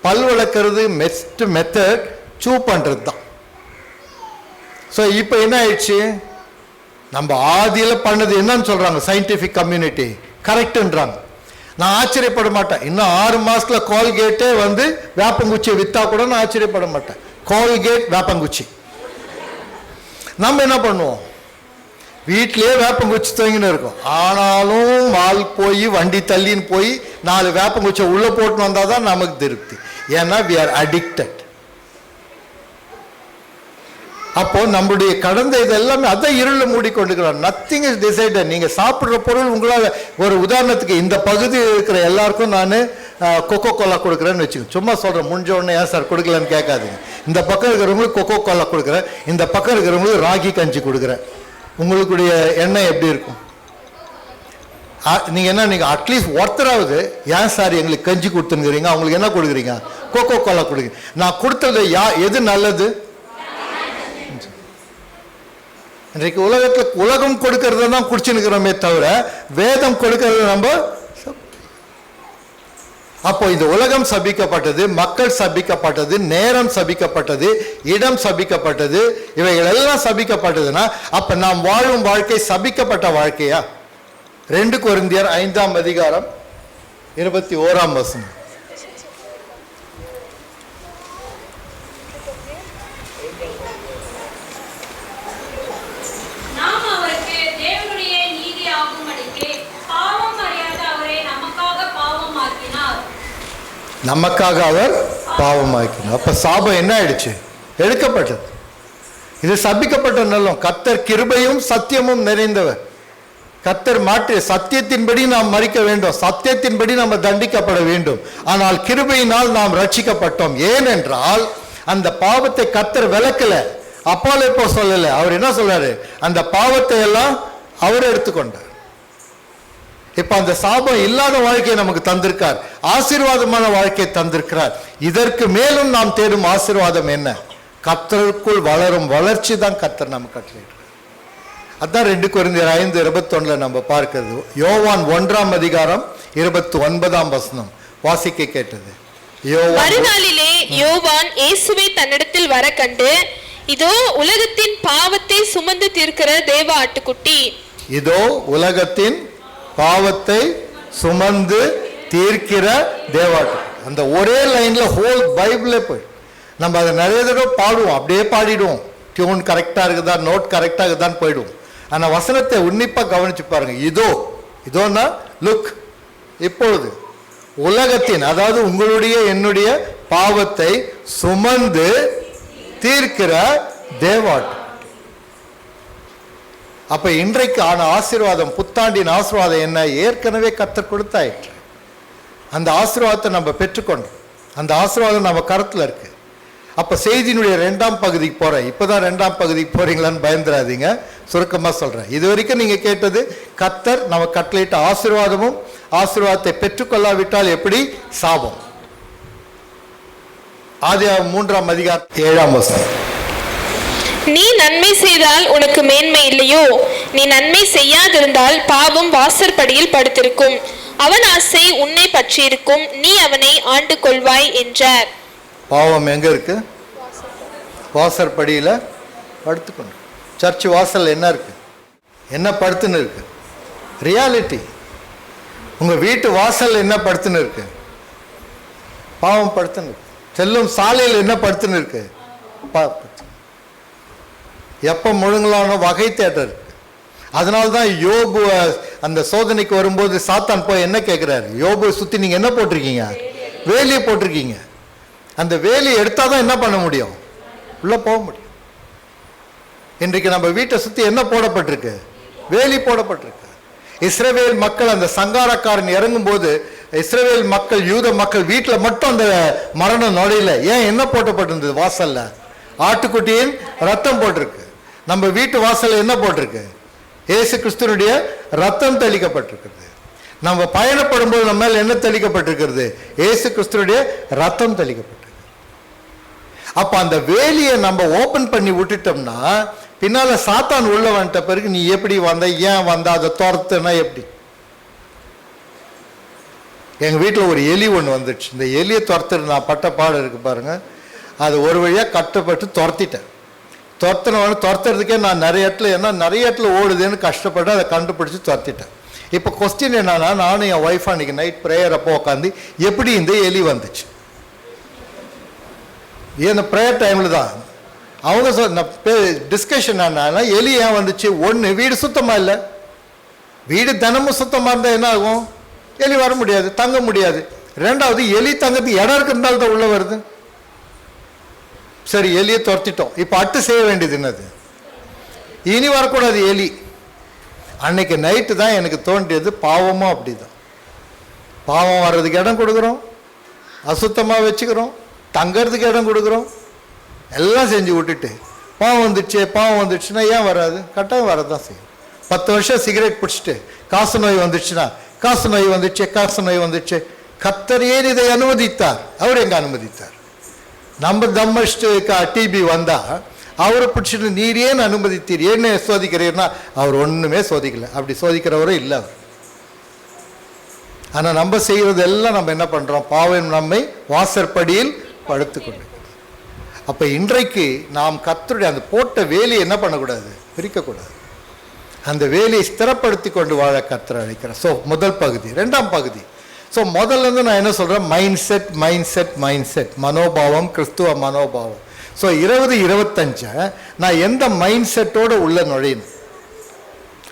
பல் வளர்க்கறது பெஸ்ட் மெத்தட் சூ பண்ணுறது தான். ஸோ இப்போ என்ன ஆயிடுச்சு? நம்ம ஆதியில் பண்ணது என்னன்னு சொல்றாங்க சயின்டிஃபிக் கம்யூனிட்டி, கரெக்டுன்றாங்க. நான் ஆச்சரியப்பட மாட்டேன். இன்னும் 6 மாசத்துல கோல்கேட்டே வேப்பங்குச்சியை வித்தா கூட நான் ஆச்சரியப்பட மாட்டேன். கோல்கேட் வேப்பங்குச்சி. நம்ம என்ன பண்ணுவோம்? வீட்லயே வேப்பங்குச்சி தூங்கின்னு இருக்கும். ஆனாலும் மால் போய் வண்டி தள்ளின்னு போய் 4 வேப்பங்குச்சியை உள்ள போட்டு வந்தாதான் நமக்கு திருப்தி. ஏன்னா we are addicted. அப்போ நம்முடைய கடந்த இது எல்லாமே அதை இருள மூடிக்கொண்டுக்கிறார். Nothing is decided. நீங்க சாப்பிட்ற பொருள் உங்களால், ஒரு உதாரணத்துக்கு இந்த பகுதி இருக்கிற எல்லாருக்கும் நான் கொக்கோ கோலா கொடுக்குறேன்னு வச்சுக்கோங்க. சும்மா சொல்றேன், முடிஞ்ச உடனே ஏன் சார் கொடுக்கலன்னு கேட்காதீங்க. இந்த பக்கம் இருக்கிறவங்களுக்கு கொக்கோ கோலா கொடுக்குறேன், இந்த பக்கம் இருக்கிறவங்களுக்கு ராகி கஞ்சி கொடுக்குறேன். உங்களுடைய எண்ணம் எப்படி இருக்கும்? நீங்க அட்லீஸ்ட் ஒருத்தராவது ஏன் சார் எங்களுக்கு கஞ்சி கொடுத்துங்கிறீங்க, அவங்களுக்கு என்ன கொடுக்குறீங்க? கொக்கோ கோலா கொடுக்குறீங்க. நான் கொடுத்தது எது நல்லது? இன்றைக்கு உலகம் கொடுக்கறத தான் குடிச்சுக்கிறோமே தவிர வேதம் கொடுக்கறது நம்ம. அப்போ இந்த உலகம் சபிக்கப்பட்டது, மக்கள் சபிக்கப்பட்டது, நேரம் சபிக்கப்பட்டது, இடம் சபிக்கப்பட்டது, இவைகள் எல்லாம் சபிக்கப்பட்டதுன்னா அப்ப நாம் வாழும் வாழ்க்கை சபிக்கப்பட்ட வாழ்க்கையா? 2 கொரிந்தியர் 5ஆம் அதிகாரம் 21ஆம் வசனம். நமக்காக அவர் பாவமாக்கினார். அப்ப சாபம் என்ன ஆயிடுச்சு? எடுக்கப்பட்டது. இது சபிக்கப்பட்ட நிலம். கர்த்தர் கிருபையும் சத்தியமும் நிறைந்தவர். கர்த்தர் மாற்றி சத்தியத்தின்படி நாம் மரிக்க வேண்டும், சத்தியத்தின்படி நாம் தண்டிக்கப்பட வேண்டும். ஆனால் கிருபையினால் நாம் ரட்சிக்கப்பட்டோம். ஏனென்றால் அந்த பாவத்தை கர்த்தர் விலக்கல. அப்பால் இப்போ சொல்லல. அவர் என்ன சொல்றாரு? அந்த பாவத்தை எல்லாம் அவர் எடுத்துக்கொண்டார். இப்ப அந்த சாபம் இல்லாத வாழ்க்கையை நமக்கு தந்திருக்கார், ஆசீர்வாதமான வாழ்க்கையை தந்திருக்கிறார். இதற்கு மேலும் நாம் தேடும் ஆசீர்வாதம் என்ன? கர்த்தருக்குள் வளரும் வளர்ச்சி தான் கர்த்தர் நம்ம கட்டளையிடுறார். அதான் 2 கொரிந்தியர் 5:21 நம்ம பார்க்கிறது. யோவான் 1ஆம் அதிகாரம் 29ஆம் வசனம் வாசிக்க கேட்டது.
மறுநாளிலே யோவான் இயேசுவை தன்னிடத்தில் வர கண்டு, இதோ உலகத்தின் பாவத்தை சுமந்து தீர்க்கிற தேவ ஆட்டுக்குட்டி.
இதோ உலகத்தின் பாவத்தை சுமந்து தீர்க்கிற தேவாட்டு. அந்த ஒரே லைன்ல ஹோல் பைபிளே போய் நம்ம அதை நிறைய தடவை பாடுவோம், அப்படியே பாடிடுவோம். டியூன் கரெக்டா இருக்குதா, நோட் கரெக்டா இருக்குதான்னு போயிடுவோம். ஆனா வசனத்தை உன்னிப்பா கவனிச்சு பாருங்க. இதோன்னா லுக், இப்பொழுது உலகத்தின், அதாவது உங்களுடைய என்னுடைய பாவத்தை சுமந்து தீர்க்கிற தேவாட்டு. அப்ப இன்றைக்கு ஆன ஆசீர்வாதம், புத்தாண்டின் ஆசீர்வாதம் என்ன? ஏற்கனவே கர்த்தர் கொடுத்தாயிற்று. அந்த ஆசீர்வாதத்தை நம்ம பெற்றுக்கொண்டோம். அந்த ஆசீர்வாதம் நம்ம கருத்துல இருக்கு. அப்போ செய்தியினுடைய 2ஆம் பகுதிக்கு போகிறேன். இப்போ தான் 2ஆம் பகுதிக்கு போகிறீங்களான்னு பயந்துடாதீங்க, சுருக்கமாக சொல்கிறேன். இது வரைக்கும் நீங்கள் கேட்டது கர்த்தர் நம்ம கட்டளையிட்ட ஆசீர்வாதமும் ஆசீர்வாதத்தை பெற்றுக்கொள்ளாவிட்டால் எப்படி சாபம். ஆதியாகமம் 3ஆம் அதிகாரம் 7ஆம் வசனம்.
நீ நன்மை செய்தால் உனக்கு மேன்மை இல்லையோ? நீ நன்மை செய்யாதிருந்தால் பாவம் வாசற்படியில் படுத்திருக்கும், அவன் ஆசை உன்னை பற்றியிருக்கும், நீ அவனை ஆண்டு கொள்வாய் என்றார்.
பாவம் எங்க இருக்கு? வாசற்படியில் படுத்துக்கொண்டு. சர்ச் வாசல் என்ன இருக்கு? என்ன படுத்துன்னு இருக்கு? ரியாலிட்டி. உங்க வீட்டு வாசல் என்ன படுத்துன்னு இருக்கு? பாவம் படுத்துன்னு இருக்கு. செல்லும் சாலையில் என்ன படுத்துன்னு இருக்கு? எப்ப முழுங்கலான வகை தேட்டர் இருக்கு. அதனால்தான் யோபு அந்த சோதனைக்கு வரும்போது சாத்தான் போய் என்ன கேட்கிறாரு? யோபு சுத்தி நீங்க என்ன போட்டிருக்கீங்க? வேலியை போட்டிருக்கீங்க. அந்த வேலியை எடுத்தாதான் என்ன பண்ண முடியும்? உள்ள போக முடியும். இன்றைக்கு நம்ம வீட்டை சுத்தி என்ன போடப்பட்டிருக்கு? வேலி போடப்பட்டிருக்கு. இஸ்ரவேல் மக்கள் அந்த சங்காரக்காரன் இறங்கும் போது இஸ்ரவேல் மக்கள் யூத மக்கள் வீட்டில் மட்டும் அந்த மரணம் நுழையில. ஏன்? என்ன போட்டப்பட்டிருந்தது? வாசல்ல ஆட்டுக்குட்டியின் ரத்தம் போட்டிருக்கு. நம்ம வீட்டு வாசல்ல என்ன போட்டிருக்கு? இயேசு கிறிஸ்துனுடைய ரத்தம் தெளிக்கப்பட்டிருக்கிறது. நம்ம பயணப்படும் போது நம்ம மேல என்ன தெளிக்கப்பட்டிருக்கிறது? இயேசு கிறிஸ்துனுடைய ரத்தம் தெளிக்கப்பட்டிருக்கு. அப்ப அந்த வேலியை நம்ம ஓபன் பண்ணி விட்டுட்டோம்னா பின்னால சாத்தான் உள்ள வந்துட்ட பிறகு நீ எப்படி வந்த, ஏன் வந்த, அதை துரத்துனா எப்படி? எங்க வீட்டில் ஒரு எலி ஒன்று வந்துடுச்சு. இந்த எலியை துரத்துட்டு நான் பட்ட பாடு இருக்கு பாருங்க. அது ஒரு வழியாக கட்டப்பட்டு துரத்திட்டேன். துரத்துறதுக்கே நான் நிறைய இடத்துல ஓடுதுன்னு கஷ்டப்பட்டு அதை கண்டுபிடிச்சி துரத்திட்டேன். இப்போ கொஸ்டின் என்னன்னா, நானும் என் ஒய்ஃப் அன்னைக்கு நைட் ப்ரேயர் அப்போ உட்காந்து எப்படி இந்த எலி வந்துச்சு? இந்த ப்ரேயர் டைமில் தான் அவங்க டிஸ்கஷன் என்னன்னா, எலி ஏன் வந்துச்சு? ஒன்று, வீடு சுத்தமாக இல்லை. வீடு தினமும் சுத்தமாக இருந்தால் என்ன ஆகும்? எலி வர முடியாது, தங்க முடியாது. ரெண்டாவது, எலி தங்கத்துக்கு இடம் இருக்கிறதால தான் உள்ள வருது. சரி, எலியை துரத்திட்டோம். இப்போ அட்டு செய்ய வேண்டியது என்னது? இனி வரக்கூடாது எலி. அன்னைக்கு நைட்டு தான் எனக்கு தோன்றியது, பாவமும் அப்படிதான். பாவம் வர்றதுக்கு இடம் கொடுக்குறோம், அசுத்தமாக வச்சுக்கிறோம், தங்கறதுக்கு இடம் கொடுக்குறோம், எல்லாம் செஞ்சு விட்டுட்டு பாவம் வந்துடுச்சுன்னா ஏன் வராது? கட்டாயம் வரதான் செய்யும். 10 வருஷம் சிகரெட் பிடிச்சிட்டு காசு நோய் வந்துடுச்சுன்னா காசு நோய் வந்துடுச்சு. கர்த்தர் ஏன் இதை அனுமதித்தார்? அவர் எங்க அனுமதித்தார்? நம்ம தம்மஸ்ட் டிபி வந்தா அவரை பிடிச்சிட்டு நீர் ஏன் அனுமதித்தீர், ஏன்னு சோதிக்கிறீர்னா அவர் ஒண்ணுமே சோதிக்கல. அப்படி சோதிக்கிறவரும் இல்லை அவர். ஆனா நம்ம செய்யறது எல்லாம் நம்ம என்ன பண்றோம்? பாவம் நம்மை வாசற்படியில் படுத்துக்கொண்டு. அப்ப இன்றைக்கு நாம் கர்த்தருடைய அந்த போட்ட வேலையை என்ன பண்ணக்கூடாது? பிரிக்கக்கூடாது. அந்த வேலையை ஸ்திரப்படுத்தி கொண்டு வாழ கர்த்தர் அழைக்கிறார். ஸோ முதல் பகுதி. 2ஆம் பகுதி. ஸோ முதல்ல இருந்து நான் என்ன சொல்றேன்? மைண்ட் செட், மனோபாவம், கிறிஸ்துவ மனோபாவம். ஸோ 2025 நான் எந்த மைண்ட் செட்டோட உள்ள நுழையணும்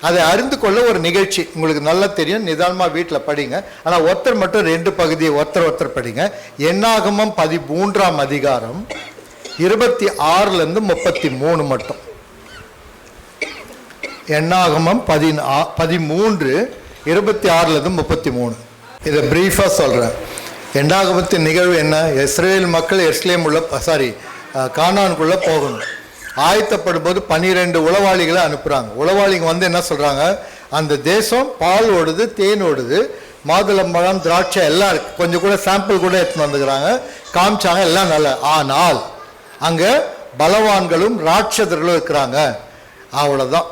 அதை அறிந்து கொள்ள ஒரு நிகழ்ச்சி. உங்களுக்கு நல்லா தெரியும், நிதானமாக வீட்டில் படிங்க. ஆனால் ஒருத்தர் மட்டும் 2 பகுதியை ஒருத்தர் படிங்க. என்னாகமம் 13ஆம் அதிகாரம் 26 33 மட்டும். என்னாகமம் 13 26 33. இதை பிரீஃபாக சொல்கிறேன். என்னாகமத்தின் நிகழ்வு என்ன? இஸ்ரவேல் மக்கள் எருசலேம் கானானுக்குள்ளே போகணும். ஆயத்தப்படும் போது 12 உளவாளிகளை அனுப்புகிறாங்க. உளவாளிங்க வந்து என்ன சொல்கிறாங்க? அந்த தேசம் பால் ஓடுது, தேன் ஓடுது, மாதுளம்பழம், திராட்சை எல்லாம் இருக்குது. கொஞ்சம் கூட சாம்பிள் கூட எடுத்துன்னு வந்துக்கிறாங்க, காமிச்சாங்க, எல்லாம் நல்ல. ஆனால் அங்கே பலவான்களும் ராட்சதர்களும் இருக்கிறாங்க. அவ்வளோதான்.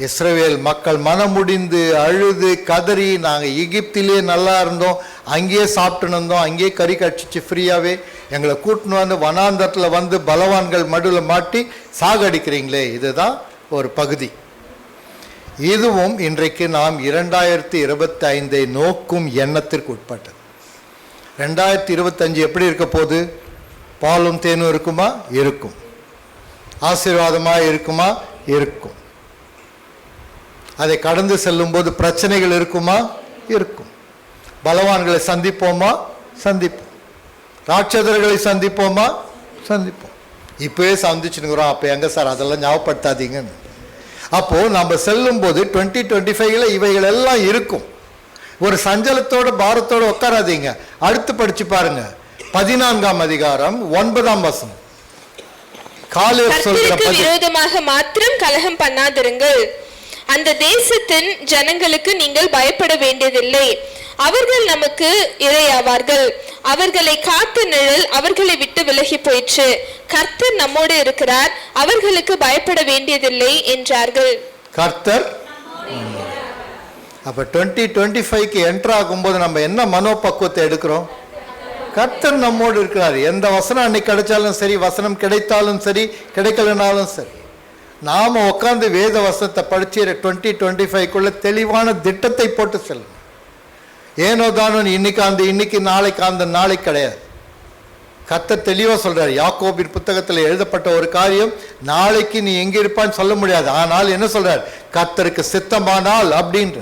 இஸ்ரவேல் மக்கள் மனமுடிந்து அழுது கதறி, நாங்கள் எகிப்திலே நல்லா இருந்தோம், அங்கேயே சாப்பிட்டுன்னு இருந்தோம், அங்கேயே கறி கடிச்சிச்சு ஃப்ரீயாகவே, எங்களை கூட்டின்னு வந்து வனாந்தரத்தில் வந்து பலவான்கள் மடுவில் மாட்டி சாகடிக்கிறீங்களே. இதுதான் ஒரு பகுதி. இதுவும் இன்றைக்கு நாம் 2025 நோக்கும் எண்ணத்திற்கு உட்பட்டது. 2025 எப்படி இருக்க போகுது? பாலும் தேனும் இருக்குமா? இருக்கும். ஆசீர்வாதமாக இருக்குமா? இருக்கும். அதை கடந்து செல்லும் போது பிரச்சனைகள் இருக்குமா? இருக்கும். பலவான்களை சந்திப்போமா? சந்திப்போம். ராட்சதர்களை சந்திப்போமா? சந்திப்போம். இப்பவே சந்திச்சுங்கிறோம். அப்போ எங்க சார் அதெல்லாம் ஞாபகப்படுத்தாதீங்கன்னு. அப்போ நம்ம செல்லும் போது 2025 இவைகள் எல்லாம் இருக்கும். ஒரு சஞ்சலத்தோட பாரத்தோட உட்காராதீங்க. அடுத்து படிச்சு பாருங்க. 14ஆம் அதிகாரம் 9ஆம் வசனம். காலேப் சொல்கிற
கர்த்தருக்கு
பதில்.
விரோதமாக மாத்திரம் கலகம் பண்ணாதிருங்கள். அந்த தேசத்தின் ஜனங்களுக்கு நீங்கள் பயப்பட வேண்டியதில்லை. அவர்கள் நமக்கு இரையாவார்கள். அவர்களை காத்த நிழல் அவர்களை விட்டு விலகி போயிற்று. கர்த்தர் நம்மோடு இருக்கிறார், அவர்களுக்கு பயப்பட வேண்டியதில்லை என்றார்கள்.
கர்த்தர். அப்ப 2025க்கு என்டர் ஆகும்போது நம்ம என்ன மனோபக்குவத்தை எடுக்கிறோம்? கர்த்தர் நம்மோடு இருக்கிறார். எந்த வசனம் அன்னைக்கு கிடைச்சாலும் சரி, வசனம் கிடைத்தாலும் சரி, கிடைக்கலனாலும் சரி, நாம உட்காந்து வேத வசனத்தை படிச்சு 2025க்குள்ள தெளிவான திட்டத்தை போட்டு செல்லும். ஏனோ தானோ இன்னைக்கு நாளைக்கு அந்த நாளைக்கு கிடையாது. கர்த்தர் தெளிவா சொல்றாரு. யாக்கோபின் புத்தகத்தில் எழுதப்பட்ட ஒரு காரியம் நாளைக்கு நீ எங்க இருப்பான்னு சொல்ல முடியாது. ஆனால் என்ன சொல்றார்? கர்த்தருக்கு சித்தமானால் அப்படின்ற.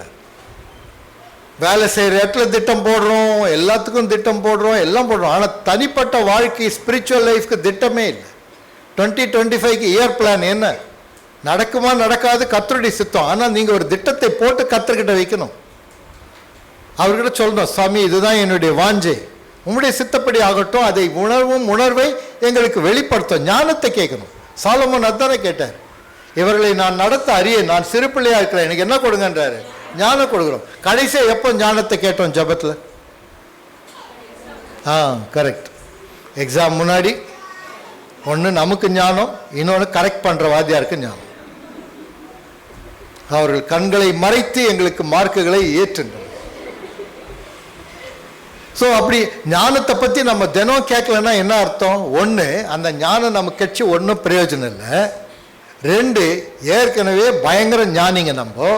வேலை செய்யற இடத்துல திட்டம் போடுறோம், எல்லாத்துக்கும் திட்டம் போடுறோம், எல்லாம் போடுறோம். ஆனா தனிப்பட்ட வாழ்க்கை, ஸ்பிரிச்சுவல் லைஃப்க்கு திட்டமே இல்லை. 2025க்கு இயர் பிளான் என்ன? நடக்குமா நடக்காது கர்த்தருடைய சித்தம். ஆனா நீங்க ஒரு திட்டத்தை போட்டு கர்த்தர்கிட்ட வைக்கணும். அவர்கிட்ட சொல்லணும், சாமி இதுதான் என்னுடைய வாஞ்சை, உங்களுடைய சித்தப்படி ஆகட்டும். அதை உணர்வை எங்களுக்கு வெளிப்படுத்தும். ஞானத்தை கேட்கணும். சாலமோன் அதானே கேட்டார். இவர்களை நான் நடத்த அறிய, நான் சிறு பிள்ளையா இருக்கிறேன், எனக்கு என்ன கொடுங்கன்றாரு? ஞானம் கொடுக்குறோம். கடைசியா எப்போ ஞானத்தை கேட்டோம்? ஜபத்துல. கரெக்ட். எக்ஸாம் முன்னாடி ஒன்று நமக்கு ஞானம், இன்னொன்று கரெக்ட் பண்ற வாத்தியாருக்கு ஞானம். அவர்கள் கண்களை மறைத்து எங்களுக்கு மார்க்குகளை ஏற்றுங்க. ஸோ அப்படி ஞானத்தை பற்றி நம்ம தினம் கேட்கலன்னா என்ன அர்த்தம்? ஒன்று, அந்த ஞானம் நமக்கு கட்சி ஒன்றும் பிரயோஜனம் இல்லை. ரெண்டு, ஏற்கனவே பயங்கர ஞானிங்க நம்ம.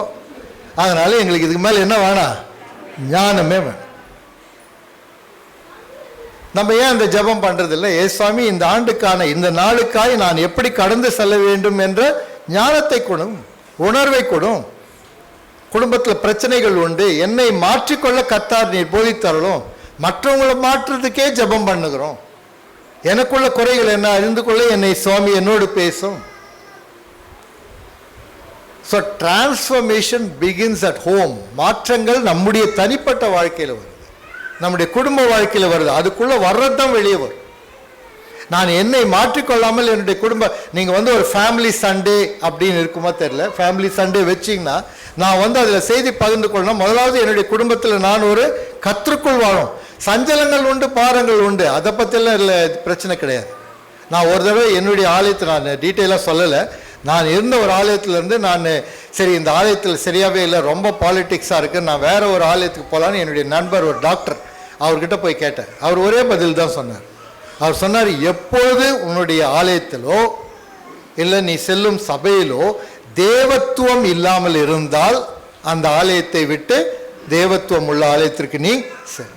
அதனால எங்களுக்கு இதுக்கு மேலே என்ன வேணாம்? ஞானமே வேணும். நம்ம ஏன் அந்த ஜபம் பண்றதில்லை? சுவாமி இந்த ஆண்டுக்கான இந்த நாளுக்காய் நான் எப்படி கடந்து செல்ல வேண்டும் என்ற ஞானத்தை கொடும், உணர்வை கொடும். குடும்பத்தில் பிரச்சனைகள் உண்டு, என்னை மாற்றிக்கொள்ள கர்த்தர் நீர் போதித்தரலும். மற்றவங்களை மாற்றுறதுக்கே ஜபம் பண்ணுகிறோம். எனக்குள்ள குறைகள் என்ன அறிந்து கொள்ள என்னை சுவாமி என்னோடு பேசும். So transformation begins at home. மாற்றங்கள் நம்முடைய தனிப்பட்ட வாழ்க்கையில் வருது, நம்முடைய குடும்ப வாழ்க்கையில் வருது. அதுக்குள்ள வர்றதுதான் வெளியே வரும். நான் என்னை மாற்றிக்கொள்ளாமல் என்னுடைய குடும்ப, நீங்க ஒரு ஃபேமிலி சண்டே அப்படின்னு இருக்குமா தெரியல, ஃபேமிலி சண்டே வச்சிங்கன்னா நான் அதில் செய்தி பகிர்ந்து கொள்ளணும். முதலாவது என்னுடைய குடும்பத்தில் நான் ஒரு கர்த்தருக்குள் வாழும். சஞ்சலங்கள் உண்டு, பாரங்கள் உண்டு, அதை பற்றிலாம் இல்லை, பிரச்சனை கிடையாது. நான் ஒரு தடவை என்னுடைய ஆலயத்தை நான் டீட்டெயிலாக சொல்லலை. நான் இருந்த ஒரு ஆலயத்திலேருந்து நான் சரி இந்த ஆலயத்தில் சரியாகவே இல்லை, ரொம்ப பாலிட்டிக்ஸாக இருக்குது, நான் வேற ஒரு ஆலயத்துக்கு போகலான்னு என்னுடைய நண்பர் ஒரு டாக்டர், அவர்கிட்ட போய் கேட்டேன். அவர் ஒரே பதில் தான் சொன்னார். அவர் சொன்னார், எப்பொழுது உன்னுடைய ஆலயத்திலோ இல்லை நீ செல்லும் சபையிலோ தேவத்துவம் இல்லாமல் இருந்தால் அந்த ஆலயத்தை விட்டு தேவத்துவம் உள்ள ஆலயத்திற்கு நீ செல்.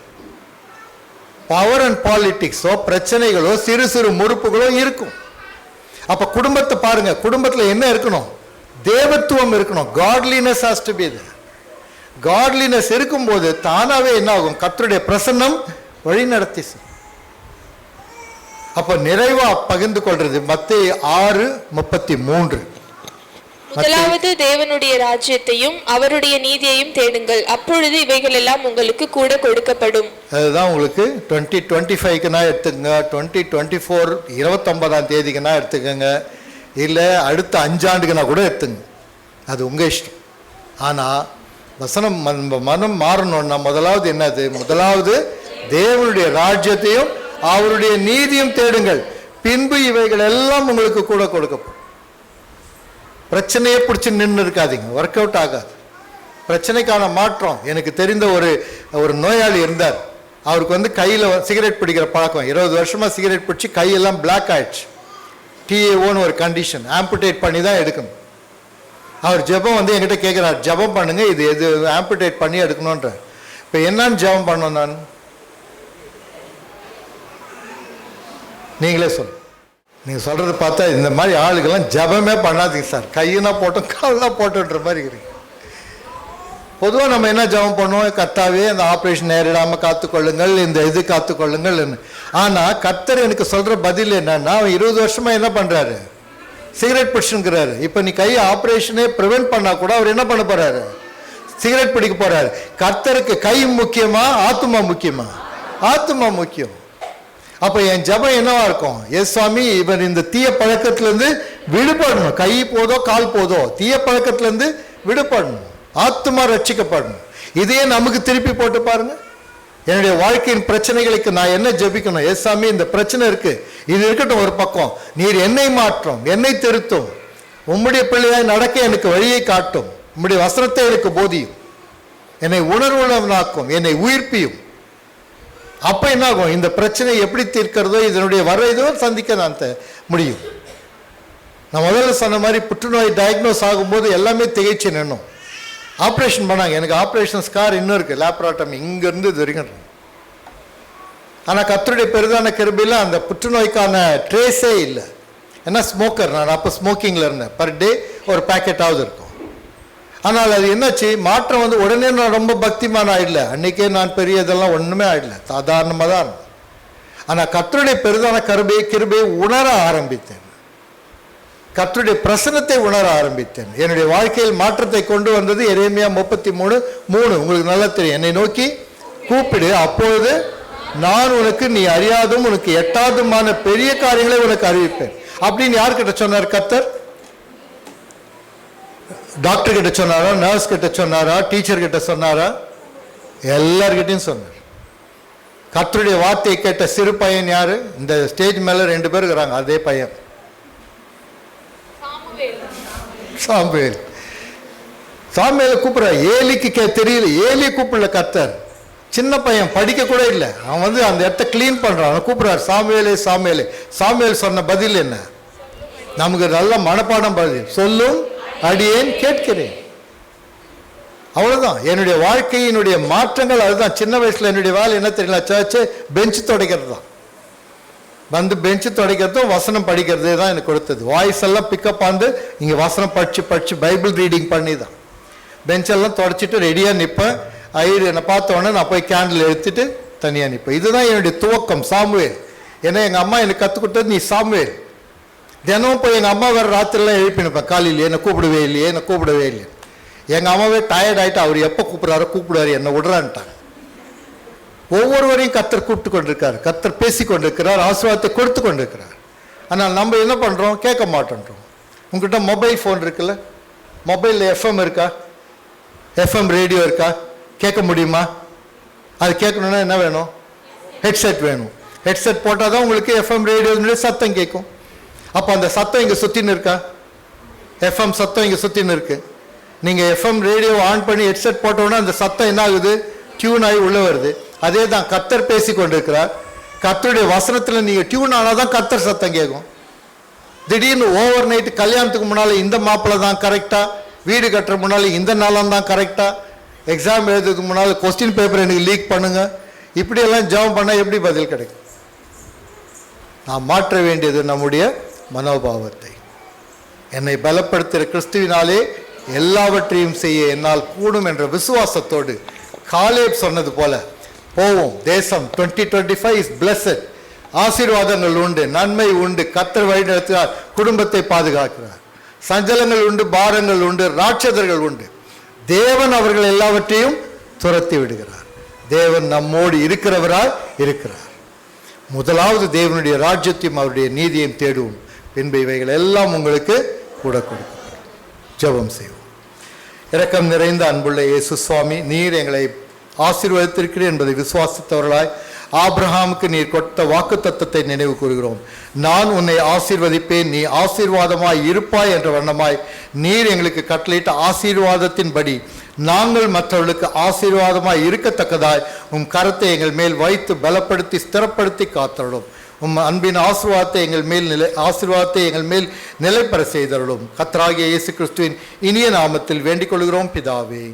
பவர் அண்ட் பாலிட்டிக்ஸோ பிரச்சனைகளோ சிறு சிறு முறுப்புகளோ இருக்கும். அப்ப குடும்பத்தை பாருங்க, குடும்பத்துல என்ன இருக்கணும்? தேவத்துவம் இருக்கணும். Godliness has to be there. Godliness இருக்கும்போது தானாவே என்ன ஆகும்? கர்த்தருடைய பிரசன்னம் வழி நடத்தி. அப்ப நிறைவா பகிர்ந்து கொள்றது மத்தேயு 6:33.
முதலாவது தேவனுடைய ராஜ்யத்தையும் அவருடைய நீதியையும் தேடுங்கள், அப்பொழுது இவைகள் எல்லாம் உங்களுக்கு கூட கொடுக்கப்படும்.
அதுதான் உங்களுக்கு 2025க்குனா எடுத்துக்கங்க, 2024 29ஆம் தேதிக்குனா எடுத்துக்கங்க, இல்லை அடுத்த 5 ஆண்டுக்குனா கூட எடுத்துங்க, அது உங்க இஷ்டம். ஆனா வசனம் மனம் மாறணும்னா முதலாவது என்னது? முதலாவது தேவனுடைய ராஜ்யத்தையும் அவருடைய நீதியும் தேடுங்கள், பின்பு இவைகள் எல்லாம் உங்களுக்கு கூட கொடுக்கப்படும். பிரச்சனையே பிடிச்சி நின்று இருக்காதீங்க, ஒர்க் அவுட் ஆகாது. பிரச்சனைக்கான மாற்றம். எனக்கு தெரிந்த ஒரு நோயாளி இருந்தார். அவருக்கு கையில் சிகரெட் பிடிக்கிற பழக்கம், 20 வருஷமா சிகரெட் பிடிச்சி கையெல்லாம் பிளாக் ஆயிடுச்சு. டிஏஓன்னு ஒரு கண்டிஷன், ஆம்புடேட் பண்ணி தான் எடுக்கணும். அவர் ஜெபம் என்கிட்ட கேட்குறார், ஜெபம் பண்ணுங்க, இது ஆம்புடேட் பண்ணி எடுக்கணுன்ற. இப்போ என்னன்னு ஜெபம் பண்ணணும் நான்? நீங்களே சொல்லு. நீங்கள் சொல்கிறது பார்த்தா இந்த மாதிரி ஆளுக்கெல்லாம் ஜபமே பண்ணாதீங்க சார், கையினா போட்டோம் காலெலாம் போட்டோன்ற மாதிரி இருக்கு. பொதுவாக நம்ம என்ன ஜபம் பண்ணுவோம்? கர்த்தாவே அந்த ஆப்ரேஷன் நேரிடாமல் காத்துக்கொள்ளுங்கள், இந்த இது காத்துக்கொள்ளுங்கள். ஆனால் கர்த்தர் எனக்கு சொல்கிற பதில் என்னன்னா, அவன் 20 வருஷமாக என்ன பண்ணுறாரு? சிகரெட் பிடிச்சுங்கிறாரு. இப்போ நீ கை ஆப்ரேஷனே ப்ரிவென்ட் பண்ணால் கூட அவர் என்ன பண்ண போகிறாரு? சிகரெட் பிடிக்க போகிறாரு. கர்த்தருக்கு கை முக்கியமா ஆத்துமா முக்கியமா? ஆத்துமா முக்கியம். அப்போ என் ஜெபம் என்னவா இருக்கும்? எஸ் சுவாமி, இவன் இந்த தீய பழக்கத்திலேருந்து விடுபடணும். கை போதோ கால் போதோ தீய பழக்கத்திலேருந்து விடுபடணும், ஆத்துமா ரட்சிக்கப்படணும். இதையே நமக்கு திருப்பி போட்டு பாருங்க. என்னுடைய வாழ்க்கையின் பிரச்சனைகளுக்கு நான் என்ன ஜெபிக்கணும்? எஸ் சாமி, இந்த பிரச்சனை இருக்கு, இது இருக்கட்டும் ஒரு பக்கம். நீர் என்னை மாற்றும், என்னை திருத்தும், உம்முடைய பிள்ளையாய் நடக்க எனக்கு வழியை காட்டும், உம்முடைய வசனத்தை எனக்கு போதியும், என்னை உணர்வுள்ளவனாக்கும், என்னை உயிர்ப்பியும். அப்ப என்ன ஆகும்? இந்த பிரச்சனை எப்படி தீர்க்கிறதோ இதனுடைய வர இதுவும் சந்திக்க நான் முடியும். நான் முதல்ல சொன்ன மாதிரி புற்றுநோய் டயக்னோஸ் ஆகும்போது எல்லாமே திகைச்சு நின்னும். ஆப்ரேஷன் பண்ணாங்க. எனக்கு ஆப்ரேஷன் ஸ்கார் இன்னும் இருக்கு, லேப்ராட்டமி இங்கிருந்து இது வரைக்கும். ஆனால் கர்த்தருடைய பெரிதான கிருபையில் அந்த புற்றுநோய்க்கான ட்ரேஸே இல்லை. ஏன்னா ஸ்மோக்கர், நான் அப்போ ஸ்மோக்கிங்கில் இருந்தேன். பர் டே ஒரு பேக்கெட்டாவது இருக்கும். ஆனால் அது என்னாச்சு, மாற்றம் வந்து உடனே நான் ரொம்ப பக்திமான் ஆயிடல. அன்னைக்கே நான் பெரிய இதெல்லாம் ஒன்றுமே ஆயிடல, சாதாரணமாக தான் இருந்தேன். ஆனால் கர்த்தருடைய பெரிதான கிருபையை உணர ஆரம்பித்தேன். கர்த்தருடைய பிரசன்னத்தை உணர ஆரம்பித்தேன். என்னுடைய வாழ்க்கையில் மாற்றத்தை கொண்டு வந்தது எரேமியா 33:3. உங்களுக்கு நல்லா தெரியும். என்னை நோக்கி கூப்பிடு, அப்பொழுது நான் உனக்கு நீ அறியாதும் உனக்கு எட்டாதுமான பெரிய காரியங்களை உனக்கு அறிவிப்பேன். அப்படின்னு யார்கிட்ட சொன்னார் கர்த்தர்? டாக்டர் கிட்ட சொன்னாரா, நர்ஸ் கிட்ட சொன்னாரா, டீச்சர் கிட்ட சொன்னாரா? எல்லார்கிட்டையும் சொன்னார். கர்த்தருடைய வார்த்தையை கேட்ட சிறு பையன் யாரு? இந்த ஸ்டேஜ் மேல 2 பேர் இருக்கிறாங்க, அதே பையன் சாமுவேல். சாமுவேலை கூப்பிடுற, ஏலிக்கு தெரியல, ஏலி கூப்பிடல கர்த்தர். சின்ன பையன், படிக்க கூட இல்லை, அவன் வந்து அந்த இடத்த கிளீன் பண்றான். அவன் கூப்பிடுறார், சாமுவேலே சாமுவேலே. சாமுவேல் சொன்ன பதில் என்ன? நமக்கு நல்ல மனப்பாடம் பதில், சொல்லும் அடியேன் கேட்கிறேன். அவ்வளவுதான். என்னுடைய வாழ்க்கையினுடைய மாற்றங்கள் அதுதான். சின்ன வயசுல என்னுடைய வேலை என்ன தெரியல, சர்ச்சு பெஞ்ச் துடைக்கிறது தான். வந்து பெஞ்சு துடைக்கிறதும் வசனம் படிக்கிறதே தான் எனக்கு கொடுத்தது. வாய்ஸ் எல்லாம் பிக்கப் ஆந்து இங்கே வசனம் படிச்சு பைபிள் ரீடிங் பண்ணி தான் பெஞ்செல்லாம் துடைச்சிட்டு ரெடியாக நிற்பேன். என்னை பார்த்தோன்னே நான் போய் கேண்டில் எடுத்துட்டு தனியாக நிற்பேன். இதுதான் என்னுடைய துவக்கம், சாமுவேல். ஏன்னா எங்கள் அம்மா எனக்கு கற்றுக் கொடுத்தது, நீ சாமுவேல். தினமும் போய் எங்கள் அம்மா வேறு ராத்திரிலாம் எழுப்பி நிற்பேன், காலையில் என்னை கூப்பிடவே இல்லையே, என்னை கூப்பிடவே இல்லையே. எங்கள் அம்மாவே டயர்ட் ஆகிட்டு, அவர் எப்போ கூப்பிடுவாரு என்னை விடுறான்ட்டாங்க. ஒவ்வொருவரையும் கர்த்தர் கூப்பிட்டு கொண்டிருக்கார், கர்த்தர் பேசி கொண்டிருக்கிறார், ஆசீர்வாதத்தை கொடுத்து கொண்டிருக்கிறார். ஆனால் நம்ம என்ன பண்ணுறோம்? கேட்க மாட்டேன்றோம். உங்ககிட்ட மொபைல் ஃபோன் இருக்குல்ல, மொபைலில் எஃப்எம் இருக்கா? எஃப்எம் ரேடியோ இருக்கா? கேட்க முடியுமா? அது கேட்கணுன்னா என்ன வேணும்? ஹெட்செட் வேணும். ஹெட்செட் போட்டால் தான் உங்களுக்கு எஃப்எம் ரேடியோனுடைய சத்தம் கேட்கும். அப்போ அந்த சத்தம் இங்கே சுற்றின்னு இருக்கா? எஃப்எம் சத்தம் இங்கே சுற்றின்னு இருக்கு. நீங்கள் எஃப்எம் ரேடியோ ஆன் பண்ணி ஹெட்செட் போட்டோன்னா அந்த சத்தம் என்ன ஆகுது? டியூன் ஆகி உள்ளே வருது. அதே தான் கர்த்தர் பேசி கொண்டிருக்கிறார். கர்த்தருடைய வசனத்தில் நீங்கள் டியூன் ஆனால் தான் கர்த்தர் சத்தம் கேட்கும். திடீர்னு ஓவர் நைட்டு கல்யாணத்துக்கு முன்னால் இந்த மாப்பிள்ளை தான் கரெக்டாக, வீடு கட்டுற முன்னால் இந்த நாளம் தான் கரெக்டாக, எக்ஸாம் எழுதுறதுக்கு முன்னால் கொஸ்டின் பேப்பர் எனக்கு லீக் பண்ணுங்க, இப்படியெல்லாம் ஜெபம் பண்ணால் எப்படி பதில் கிடைக்கும்? நாம் மாற்ற வேண்டியது நம்முடைய மனோபாவத்தை. என்னை பலப்படுத்துகிற கிறிஸ்துவினாலே எல்லாவற்றையும் செய்ய என்னால் கூடும் என்ற விசுவாசத்தோடு காலேப் சொன்னது போல போவோம். தேசம் 2025 இஸ் பிளஸட். ஆசீர்வாதங்கள் உண்டு, நன்மை உண்டு, கர்த்தர் வழி நடத்துகிறார், குடும்பத்தை பாதுகாக்கிறார். சஞ்சலங்கள் உண்டு, பாரங்கள் உண்டு, ராட்சதர்கள் உண்டு. தேவன் அவர்கள் எல்லாவற்றையும் துரத்தி விடுகிறார். தேவன் நம்மோடு இருக்கிறவராய் இருக்கிறார். முதலாவது தேவனுடைய ராஜ்யத்தையும் அவருடைய நீதியையும் தேடுவோம், பின்பு இவைகள் எல்லாம் உங்களுக்கு கூட கொடுக்கப்படும். ஜெபம் செய்வோம். இரக்கம் நிறைந்த அன்புள்ள இயேசு சுவாமி, நீர் எங்களை ஆசீர்வதித்திருக்கிறீர் என்பதை விசுவாசித்தவர்களாய் ஆபிரகாமுக்கு நீர் கொடுத்த வாக்கு தத்தத்தை நினைவு கூறுகிறோம். நான் உன்னை ஆசீர்வதிப்பேன், நீ ஆசீர்வாதமாய் இருப்பாய் என்ற வண்ணமாய் நீர் எங்களுக்கு கட்டளையிட்ட ஆசீர்வாதத்தின்படி நாங்கள் மற்றவர்களுக்கு ஆசீர்வாதமாய் இருக்கத்தக்கதாய் உம் கரத்தை எங்கள் மேல் வைத்து பலப்படுத்தி ஸ்திரப்படுத்தி காத்தருளும். உம் அன்பின் ஆசீர்வாதத்தை எங்கள் மேல் நிலைப்பெற செய்தருளும். கர்த்தராகிய இயேசு கிறிஸ்துவின் இனிய நாமத்தில் வேண்டிக் கொள்கிறோம் பிதாவே.